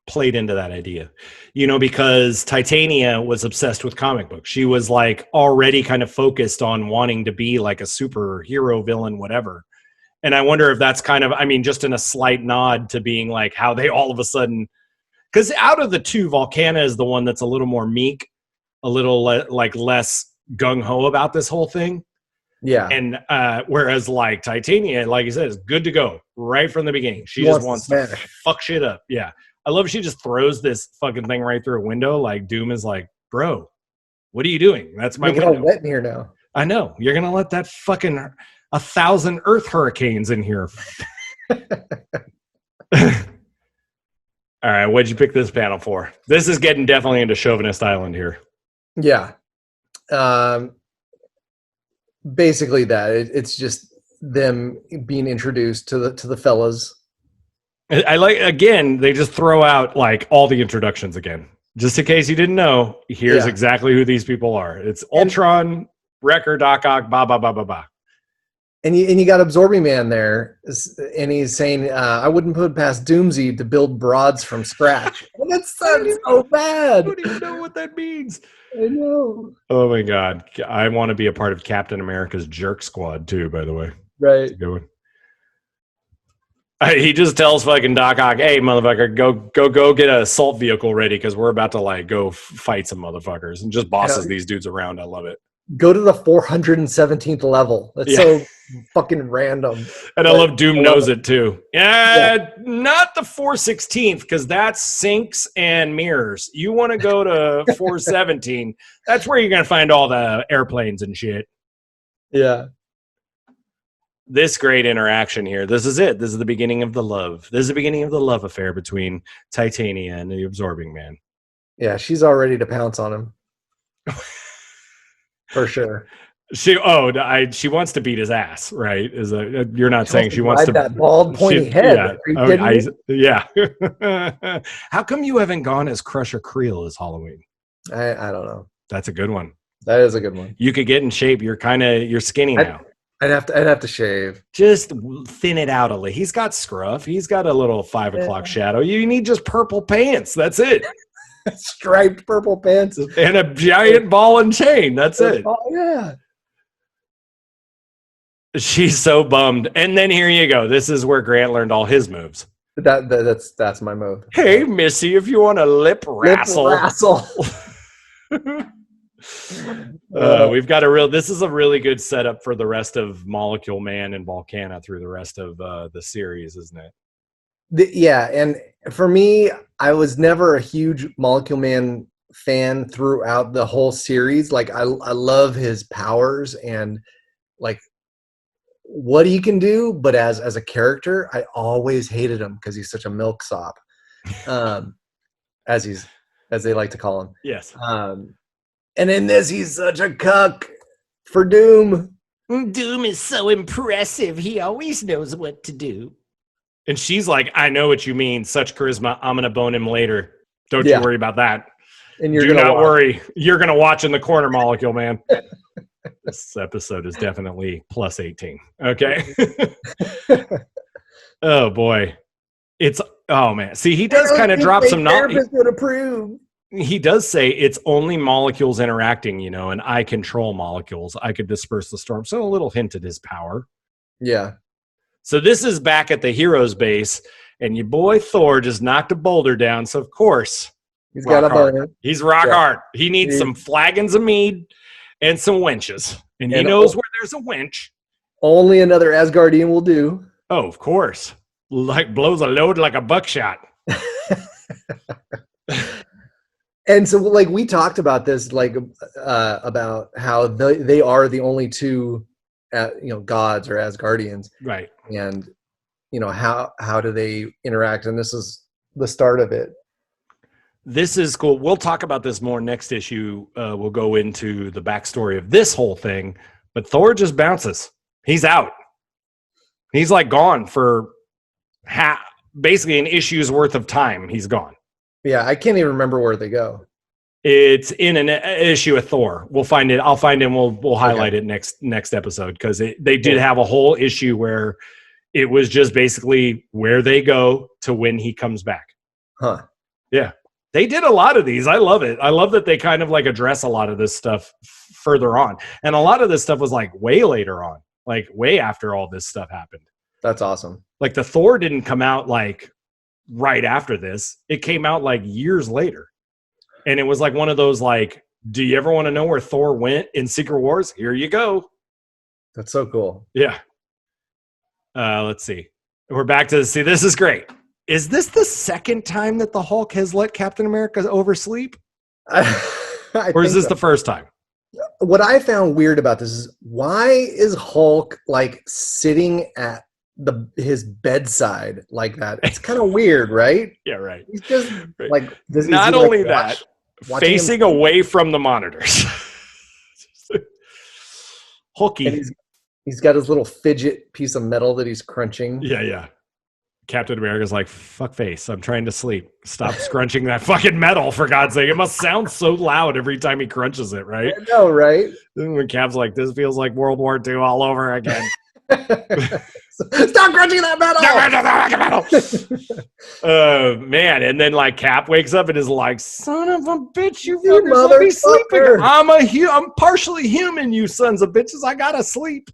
played into that idea, because Titania was obsessed with comic books. She was like already kind of focused on wanting to be like a superhero villain, whatever. And I wonder if that's kind of, just in a slight nod to being like how they all of a sudden, because out of the 2, Volcana is the one that's a little more meek, a little less gung-ho about this whole thing. Yeah. And whereas like Titania, like you said, is good to go right from the beginning. She just wants to fuck shit up. Yeah. I love she just throws this fucking thing right through a window. Like Doom is like, bro, what are you doing? That's my window. It's all wet in here now. I know. You're going to let that fucking 1,000 earth hurricanes in here. All right, what'd you pick this panel for? This is getting definitely into Chauvinist Island here. Yeah. Basically that. It's just them being introduced to the fellas. I like, again, they just throw out like all the introductions again. Just in case you didn't know, here's exactly who these people are. It's Ultron, Wrecker, Doc Ock, ba ba ba ba ba. And you got Absorbing Man there, and he's saying, I wouldn't put past Doomsy to build broads from scratch. And that sounds so bad. I don't even know what that means. I know. Oh my God. I want to be a part of Captain America's jerk squad too, by the way. Right. That's a good one. He just tells fucking Doc Ock, hey, motherfucker, go get an assault vehicle ready because we're about to like go fight some motherfuckers, and just bosses these dudes around. I love it. Go to the 417th level. That's so fucking random. And I love Doom knows it too. Yeah, not the 416th because that's sinks and mirrors. You want to go to 417. That's where you're going to find all the airplanes and shit. Yeah. This great interaction here. This is it. This is the beginning of the love. This is the beginning of the love affair between Titania and the Absorbing Man. Yeah, she's all ready to pounce on him. For sure. She wants to beat his ass, right? You're not saying she wants to that bald pointy head. Yeah. How come you haven't gone as Crusher Creel as Halloween? I don't know. That's a good one. That is a good one. You could get in shape. You're skinny now. I'd have to shave. Just thin it out a little. He's got scruff. He's got a little 5 o'clock shadow. You need just purple pants. That's it. Striped purple pants and a giant ball and chain. That's it. Oh yeah. She's so bummed. And then here you go. This is where Grant learned all his moves. That's my move. Hey, Missy, if you want a lip wrestle. We've got this is a really good setup for the rest of Molecule Man and Volcana through the rest of the series, isn't it? Yeah, and for me, I was never a huge Molecule Man fan throughout the whole series. Like, I love his powers and like what he can do, but as a character, I always hated him because he's such a milksop, as they like to call him. Yes. And in this, he's such a cuck for Doom. Doom is so impressive. He always knows what to do. And she's like, I know what you mean. Such charisma. I'm going to bone him later. Don't you worry about that. And do not worry. You're going to watch in the corner, Molecule Man. This episode is definitely plus 18. Okay. Oh, boy. Oh, man. See, he does kind of drop some knowledge. Would approve. He does say it's only molecules interacting, and I control molecules. I could disperse the storm. So a little hint at his power. Yeah. So this is back at the hero's base, and your boy Thor just knocked a boulder down. So, of course, he's got a boulder. He's rock hard. He needs some flagons of mead and some winches. And he knows where there's a winch. Only another Asgardian will do. Oh, of course. Like blows a load like a buckshot. And so, like, we talked about this, like, about how they are the only two, gods or Asgardians, right? And how do they interact? And this is the start of it. This is cool. We'll talk about this more next issue. We'll go into the backstory of this whole thing. But Thor just bounces. He's out. He's like gone for basically an issue's worth of time. He's gone. Yeah, I can't even remember where they go. It's in an issue of Thor. We'll find it. I'll find it. And we'll highlight it next episode because they did have a whole issue where it was just basically where they go to when he comes back. Huh. Yeah. They did a lot of these. I love it. I love that they kind of like address a lot of this stuff further on. And a lot of this stuff was like way later on, like way after all this stuff happened. That's awesome. Like the Thor didn't come out like right after this. It came out like years later. And it was like one of those like, do you ever want to know where Thor went in Secret Wars? Here you go. That's so cool. Yeah. Let's see. We're back to see. This is great. Is this the second time that the Hulk has let Captain America oversleep? Or is this the first time? What I found weird about this is why is Hulk like sitting at his bedside like that? It's kind of weird, right? Yeah, right. He's just like not only that, facing away from the monitors. Hulky. And he's got his little fidget piece of metal that he's crunching. Yeah. Captain America's like, fuck face, I'm trying to sleep. Stop scrunching that fucking metal, for God's sake. It must sound so loud every time he crunches it, right? I know, right? Then when Cap's like, this feels like World War II all over again. Stop crunching that metal! Man, and then like Cap wakes up and is like, "Son of a bitch, you You fuckers, let me sleep motherfucker." again. I'm partially human, you sons of bitches. I gotta sleep."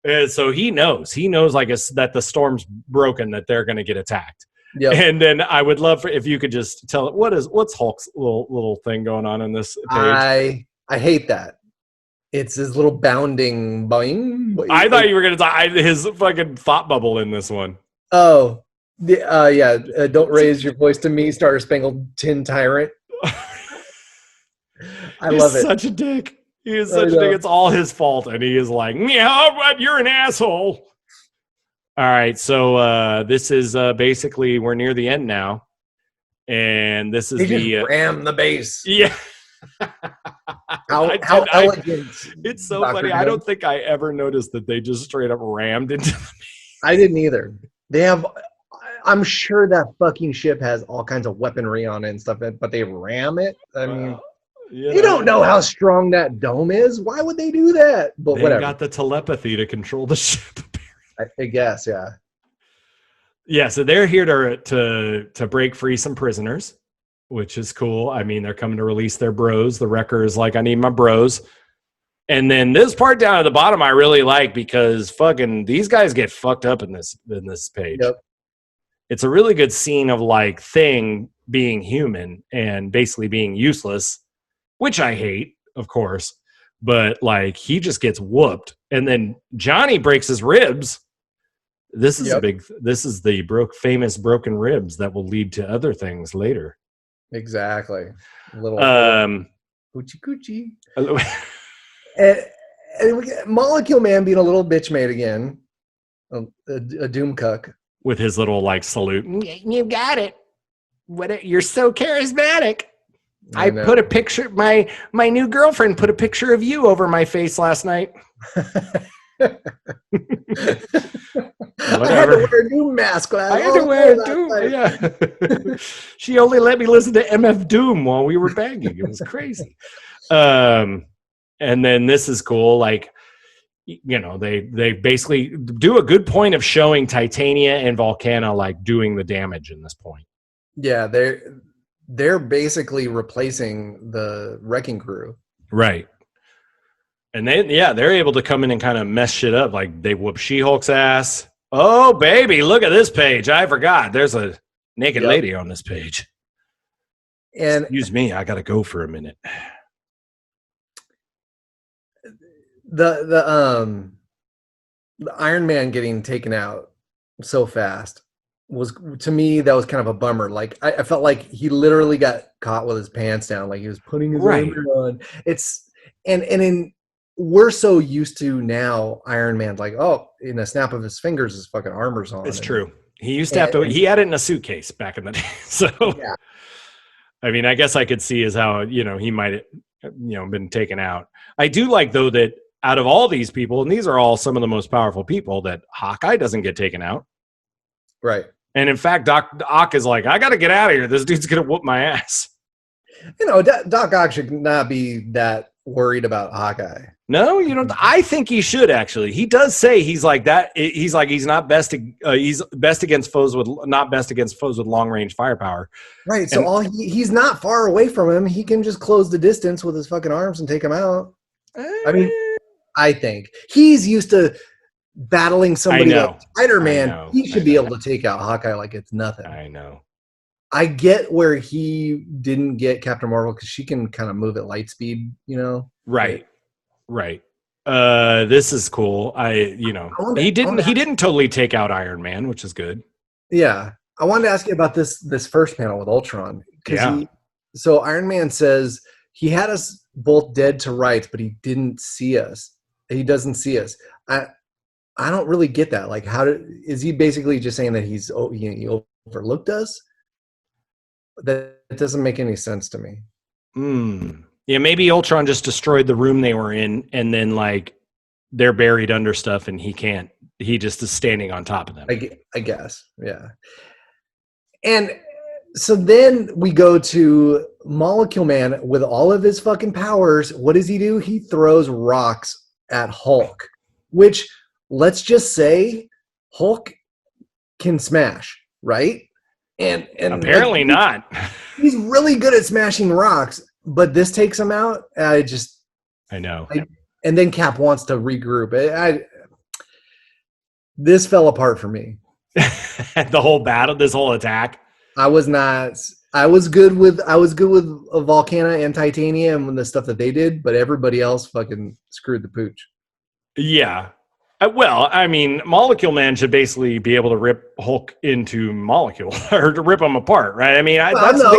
And so he knows like that the storm's broken, that they're gonna get attacked. Yep. And then I would love if you could just tell it what's Hulk's little thing going on in this page. I hate that. It's his little bounding boing. I thought you were gonna talk his fucking thought bubble in this one. Oh, don't raise your voice to me, Star Spangled Tin Tyrant. I love it. Such a dick. He is such a dick. It's all his fault, and he is like, "Yeah, you're an asshole." All right, so this is basically we're near the end now, and this is ram the base. Yeah. How elegant! It's so funny. I don't think I ever noticed that they just straight up rammed into the base. I didn't either. They have. I'm sure that fucking ship has all kinds of weaponry on it and stuff, but they ram it. I mean. You don't know how strong that dome is. Why would they do that? But they whatever. Got the telepathy to control the ship. I guess, yeah. Yeah, so they're here to break free some prisoners, which is cool. I mean, they're coming to release their bros. The Wrecker is like, I need my bros. And then this part down at the bottom I really like because fucking these guys get fucked up in this page. Yep. It's a really good scene of like Thing being human and basically being useless, which I hate, of course, but like he just gets whooped, and then Johnny breaks his ribs. This is the famous broken ribs that will lead to other things later. Exactly. A little coochie. And we get Molecule Man being a little bitch made again, a doom cuck with his little like salute. You got it. You're so charismatic. I put a picture. My new girlfriend put a picture of you over my face last night. I had to wear a Doom mask. I had to wear a Doom. Yeah. She only let me listen to MF Doom while we were banging. It was crazy. And then this is cool. Like, you know, they basically do a good point of showing Titania and Volcana like doing the damage in this point. Yeah, they're basically replacing the wrecking crew. Right. And they're able to come in and kind of mess shit up. Like they whoop She-Hulk's ass. Oh, baby, look at this page. I forgot. There's a naked lady on this page. And excuse me, I got to go for a minute. The Iron Man getting taken out so fast was, to me, that was kind of a bummer. Like I felt like he literally got caught with his pants down, like he was putting his armor on. We're so used to now Iron Man's like, oh, in a snap of his fingers, his fucking armor's on. It's true. He used to have to. He had it in a suitcase back in the day. So, yeah. I mean, I guess I could see as how he might have been taken out. I do like though that out of all these people, and these are all some of the most powerful people, that Hawkeye doesn't get taken out. Right. And in fact, Doc Ock is like, I got to get out of here. This dude's gonna whoop my ass. Doc Ock should not be that worried about Hawkeye. No, you don't. I think he should actually. He does say he's like that. He's like he's not best. He's best against foes with long range firepower. Right. So he's not far away from him. He can just close the distance with his fucking arms and take him out. I mean, I think he's used to battling somebody like Spider-Man. He should be able to take out Hawkeye like it's nothing. I know. I get where he didn't get Captain Marvel because she can kind of move at light speed, Right. Right. This is cool. He didn't totally take out Iron Man, which is good. Yeah. I wanted to ask you about this first panel with Ultron. So Iron Man says he had us both dead to rights, but he didn't see us. He doesn't see us. I don't really get that. Like, is he basically just saying that he overlooked us? That doesn't make any sense to me. Yeah, maybe Ultron just destroyed the room they were in, and then like they're buried under stuff, and he can't. He just is standing on top of them. I guess, yeah. And so then we go to Molecule Man with all of his fucking powers. What does he do? He throws rocks at Hulk, which let's just say Hulk can smash, right? And apparently not. He's really good at smashing rocks, but this takes him out. I know. And then Cap wants to regroup. This fell apart for me. The whole battle, this whole attack. I was good with Volcana and Titania and the stuff that they did, but everybody else fucking screwed the pooch. Yeah. Well, I mean, Molecule Man should basically be able to rip Hulk into molecule or to rip him apart, right? I mean,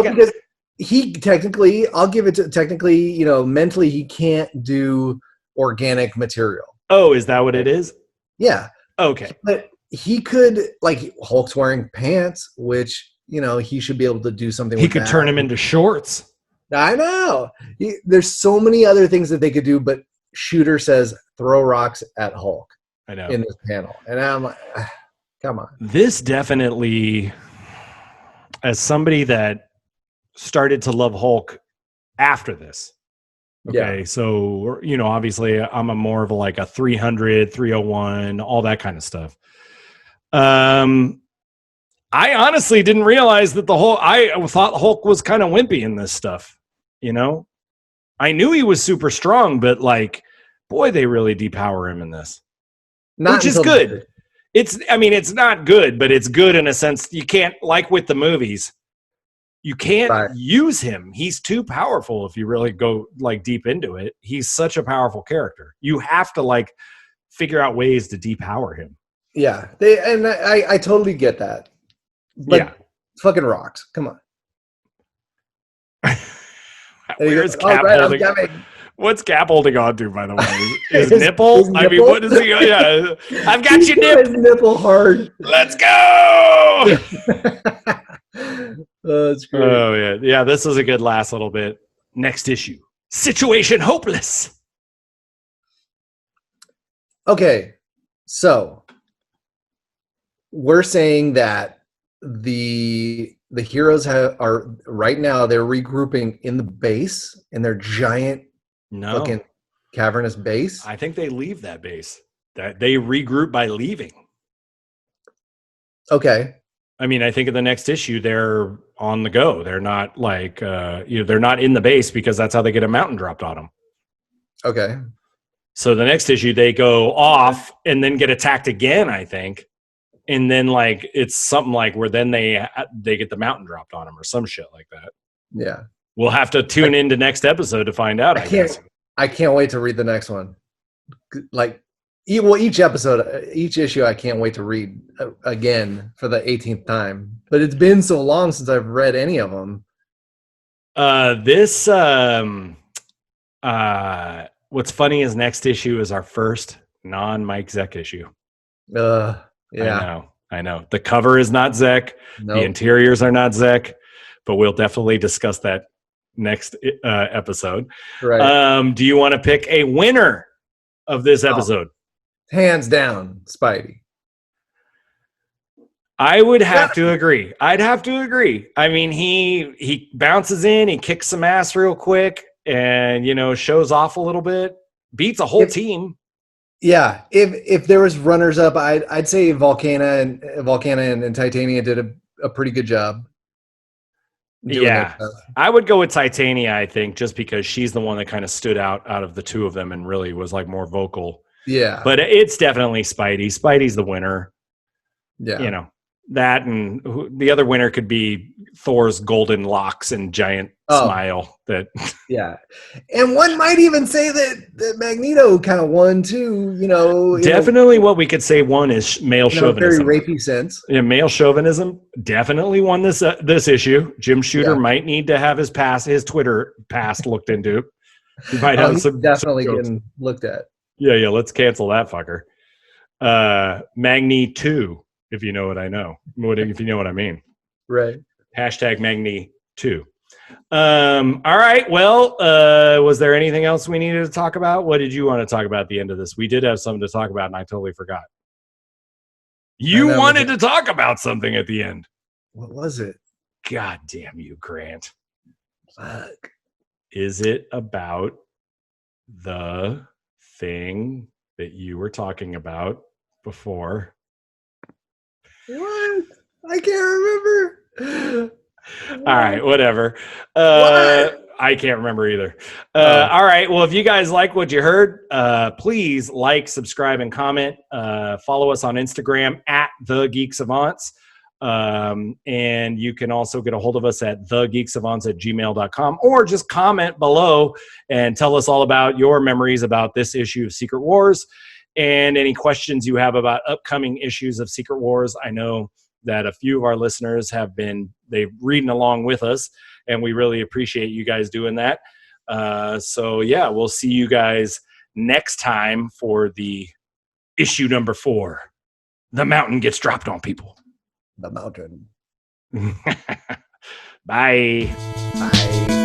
because he technically, I'll give it to technically, mentally he can't do organic material. Oh, is that what it is? Yeah. Okay. But he could, like, Hulk's wearing pants, which, he should be able to do something with that. He could turn him into shorts. I know. There's so many other things that they could do, but Shooter says throw rocks at Hulk. I know. In this panel. And I'm like, come on. This definitely, as somebody that started to love Hulk after this. Okay. Yeah. So, obviously I'm more of a 300, 301, all that kind of stuff. I honestly didn't realize that I thought Hulk was kind of wimpy in this stuff. I knew he was super strong, but boy, they really depower him in this. Which is good. It's not good, but it's good in a sense. You can't, like with the movies, you can't use him. He's too powerful if you really go deep into it. He's such a powerful character. You have to figure out ways to depower him. Yeah. I totally get that. But yeah. Fucking rocks. Come on. Where's Cap holding? What's Cap holding on to, by the way? His nipple? His nipple? I mean, what is he? Yeah, I've got your nip. His nipple hard. Let's go! That's great. Oh, yeah. Yeah, this is a good last little bit. Next issue. Situation hopeless. Okay, so we're saying that the heroes are right now, they're regrouping in the base, in their giant fucking cavernous base. I think they leave that base. That they regroup by leaving. Okay. I mean, I think in the next issue they're on the go. They're not they're not in the base because that's how they get a mountain dropped on them. Okay. So the next issue they go off and then get attacked again, I think. And then it's something where then they get the mountain dropped on them or some shit like that. Yeah. We'll have to tune into next episode to find out. I can't wait to read the next one. Each issue, I can't wait to read again for the 18th time. But it's been so long since I've read any of them. What's funny is next issue is our first non-Mike Zeck issue. Yeah. I know. The cover is not Zeck. Nope. The interiors are not Zeck. But we'll definitely discuss that next episode. Right. Do you want to pick a winner of this episode? Hands down, Spidey. I would have to agree. I'd have to agree. I mean, he bounces in, he kicks some ass real quick, and shows off a little bit, beats a whole team. Yeah, if there was runners up, I'd say Volcana and Titania did a pretty good job. Yeah, I would go with Titania, I think, just because she's the one that kind of stood out of the two of them and really was more vocal. Yeah. But it's definitely Spidey. Spidey's the winner. Yeah. That and the other winner could be Thor's golden locks and giant smile. Yeah. And one might even say that Magneto kind of won too, Definitely what we could say one is male chauvinism. Very rapey sense. Yeah, male chauvinism definitely won this Issue. Jim Shooter might need to have his Twitter past looked into. He might have some definitely getting looked at. Yeah, let's cancel that fucker. Magni 2, if you know what I know. If you know what I mean. Right. Hashtag Magni 2. All right. Well, was there anything else we needed to talk about? What did you want to talk about at the end of this? We did have something to talk about, and I totally forgot. You wanted to talk about something at the end. What was it? God damn you, Grant. Fuck. Is it about the thing that you were talking about before. What? I can't remember. All right, whatever. What? I can't remember either. All right. Well, if you guys like what you heard, please like, subscribe, and comment. Follow us on Instagram at The Geek Savants. And you can also get a hold of us at thegeeksavants@gmail.com, or just comment below and tell us all about your memories about this issue of Secret Wars and any questions you have about upcoming issues of Secret Wars. I know that a few of our listeners they've reading along with us, and we really appreciate you guys doing that. So yeah, we'll see you guys next time for the issue number 4. The mountain gets dropped on people. The mountain. Bye. Bye.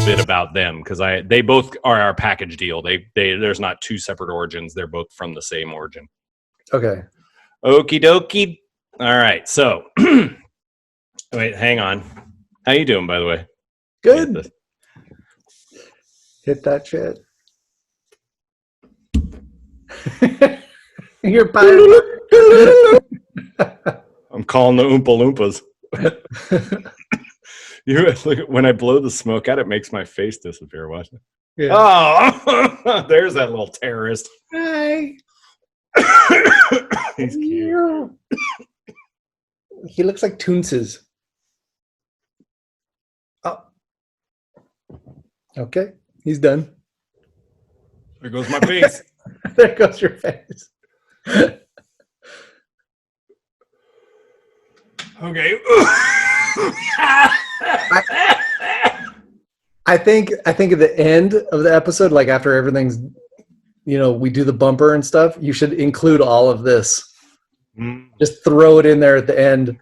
Bit about them because they both are our package deal. There's not 2 separate origins. They're both from the same origin. Okay. Okie dokie. All right. So wait, hang on. How you doing, by the way? Good. Hit that shit. You're I'm calling the Oompa Loompas. When I blow the smoke out, it makes my face disappear. Watch it. Yeah. Oh, there's that little terrorist. Hi. He's cute. He looks like Toonses. Oh. Okay. He's done. There goes my face. There goes your face. Okay. I think at the end of the episode, like after everything's, we do the bumper and stuff, you should include all of this. Just throw it in there at the end.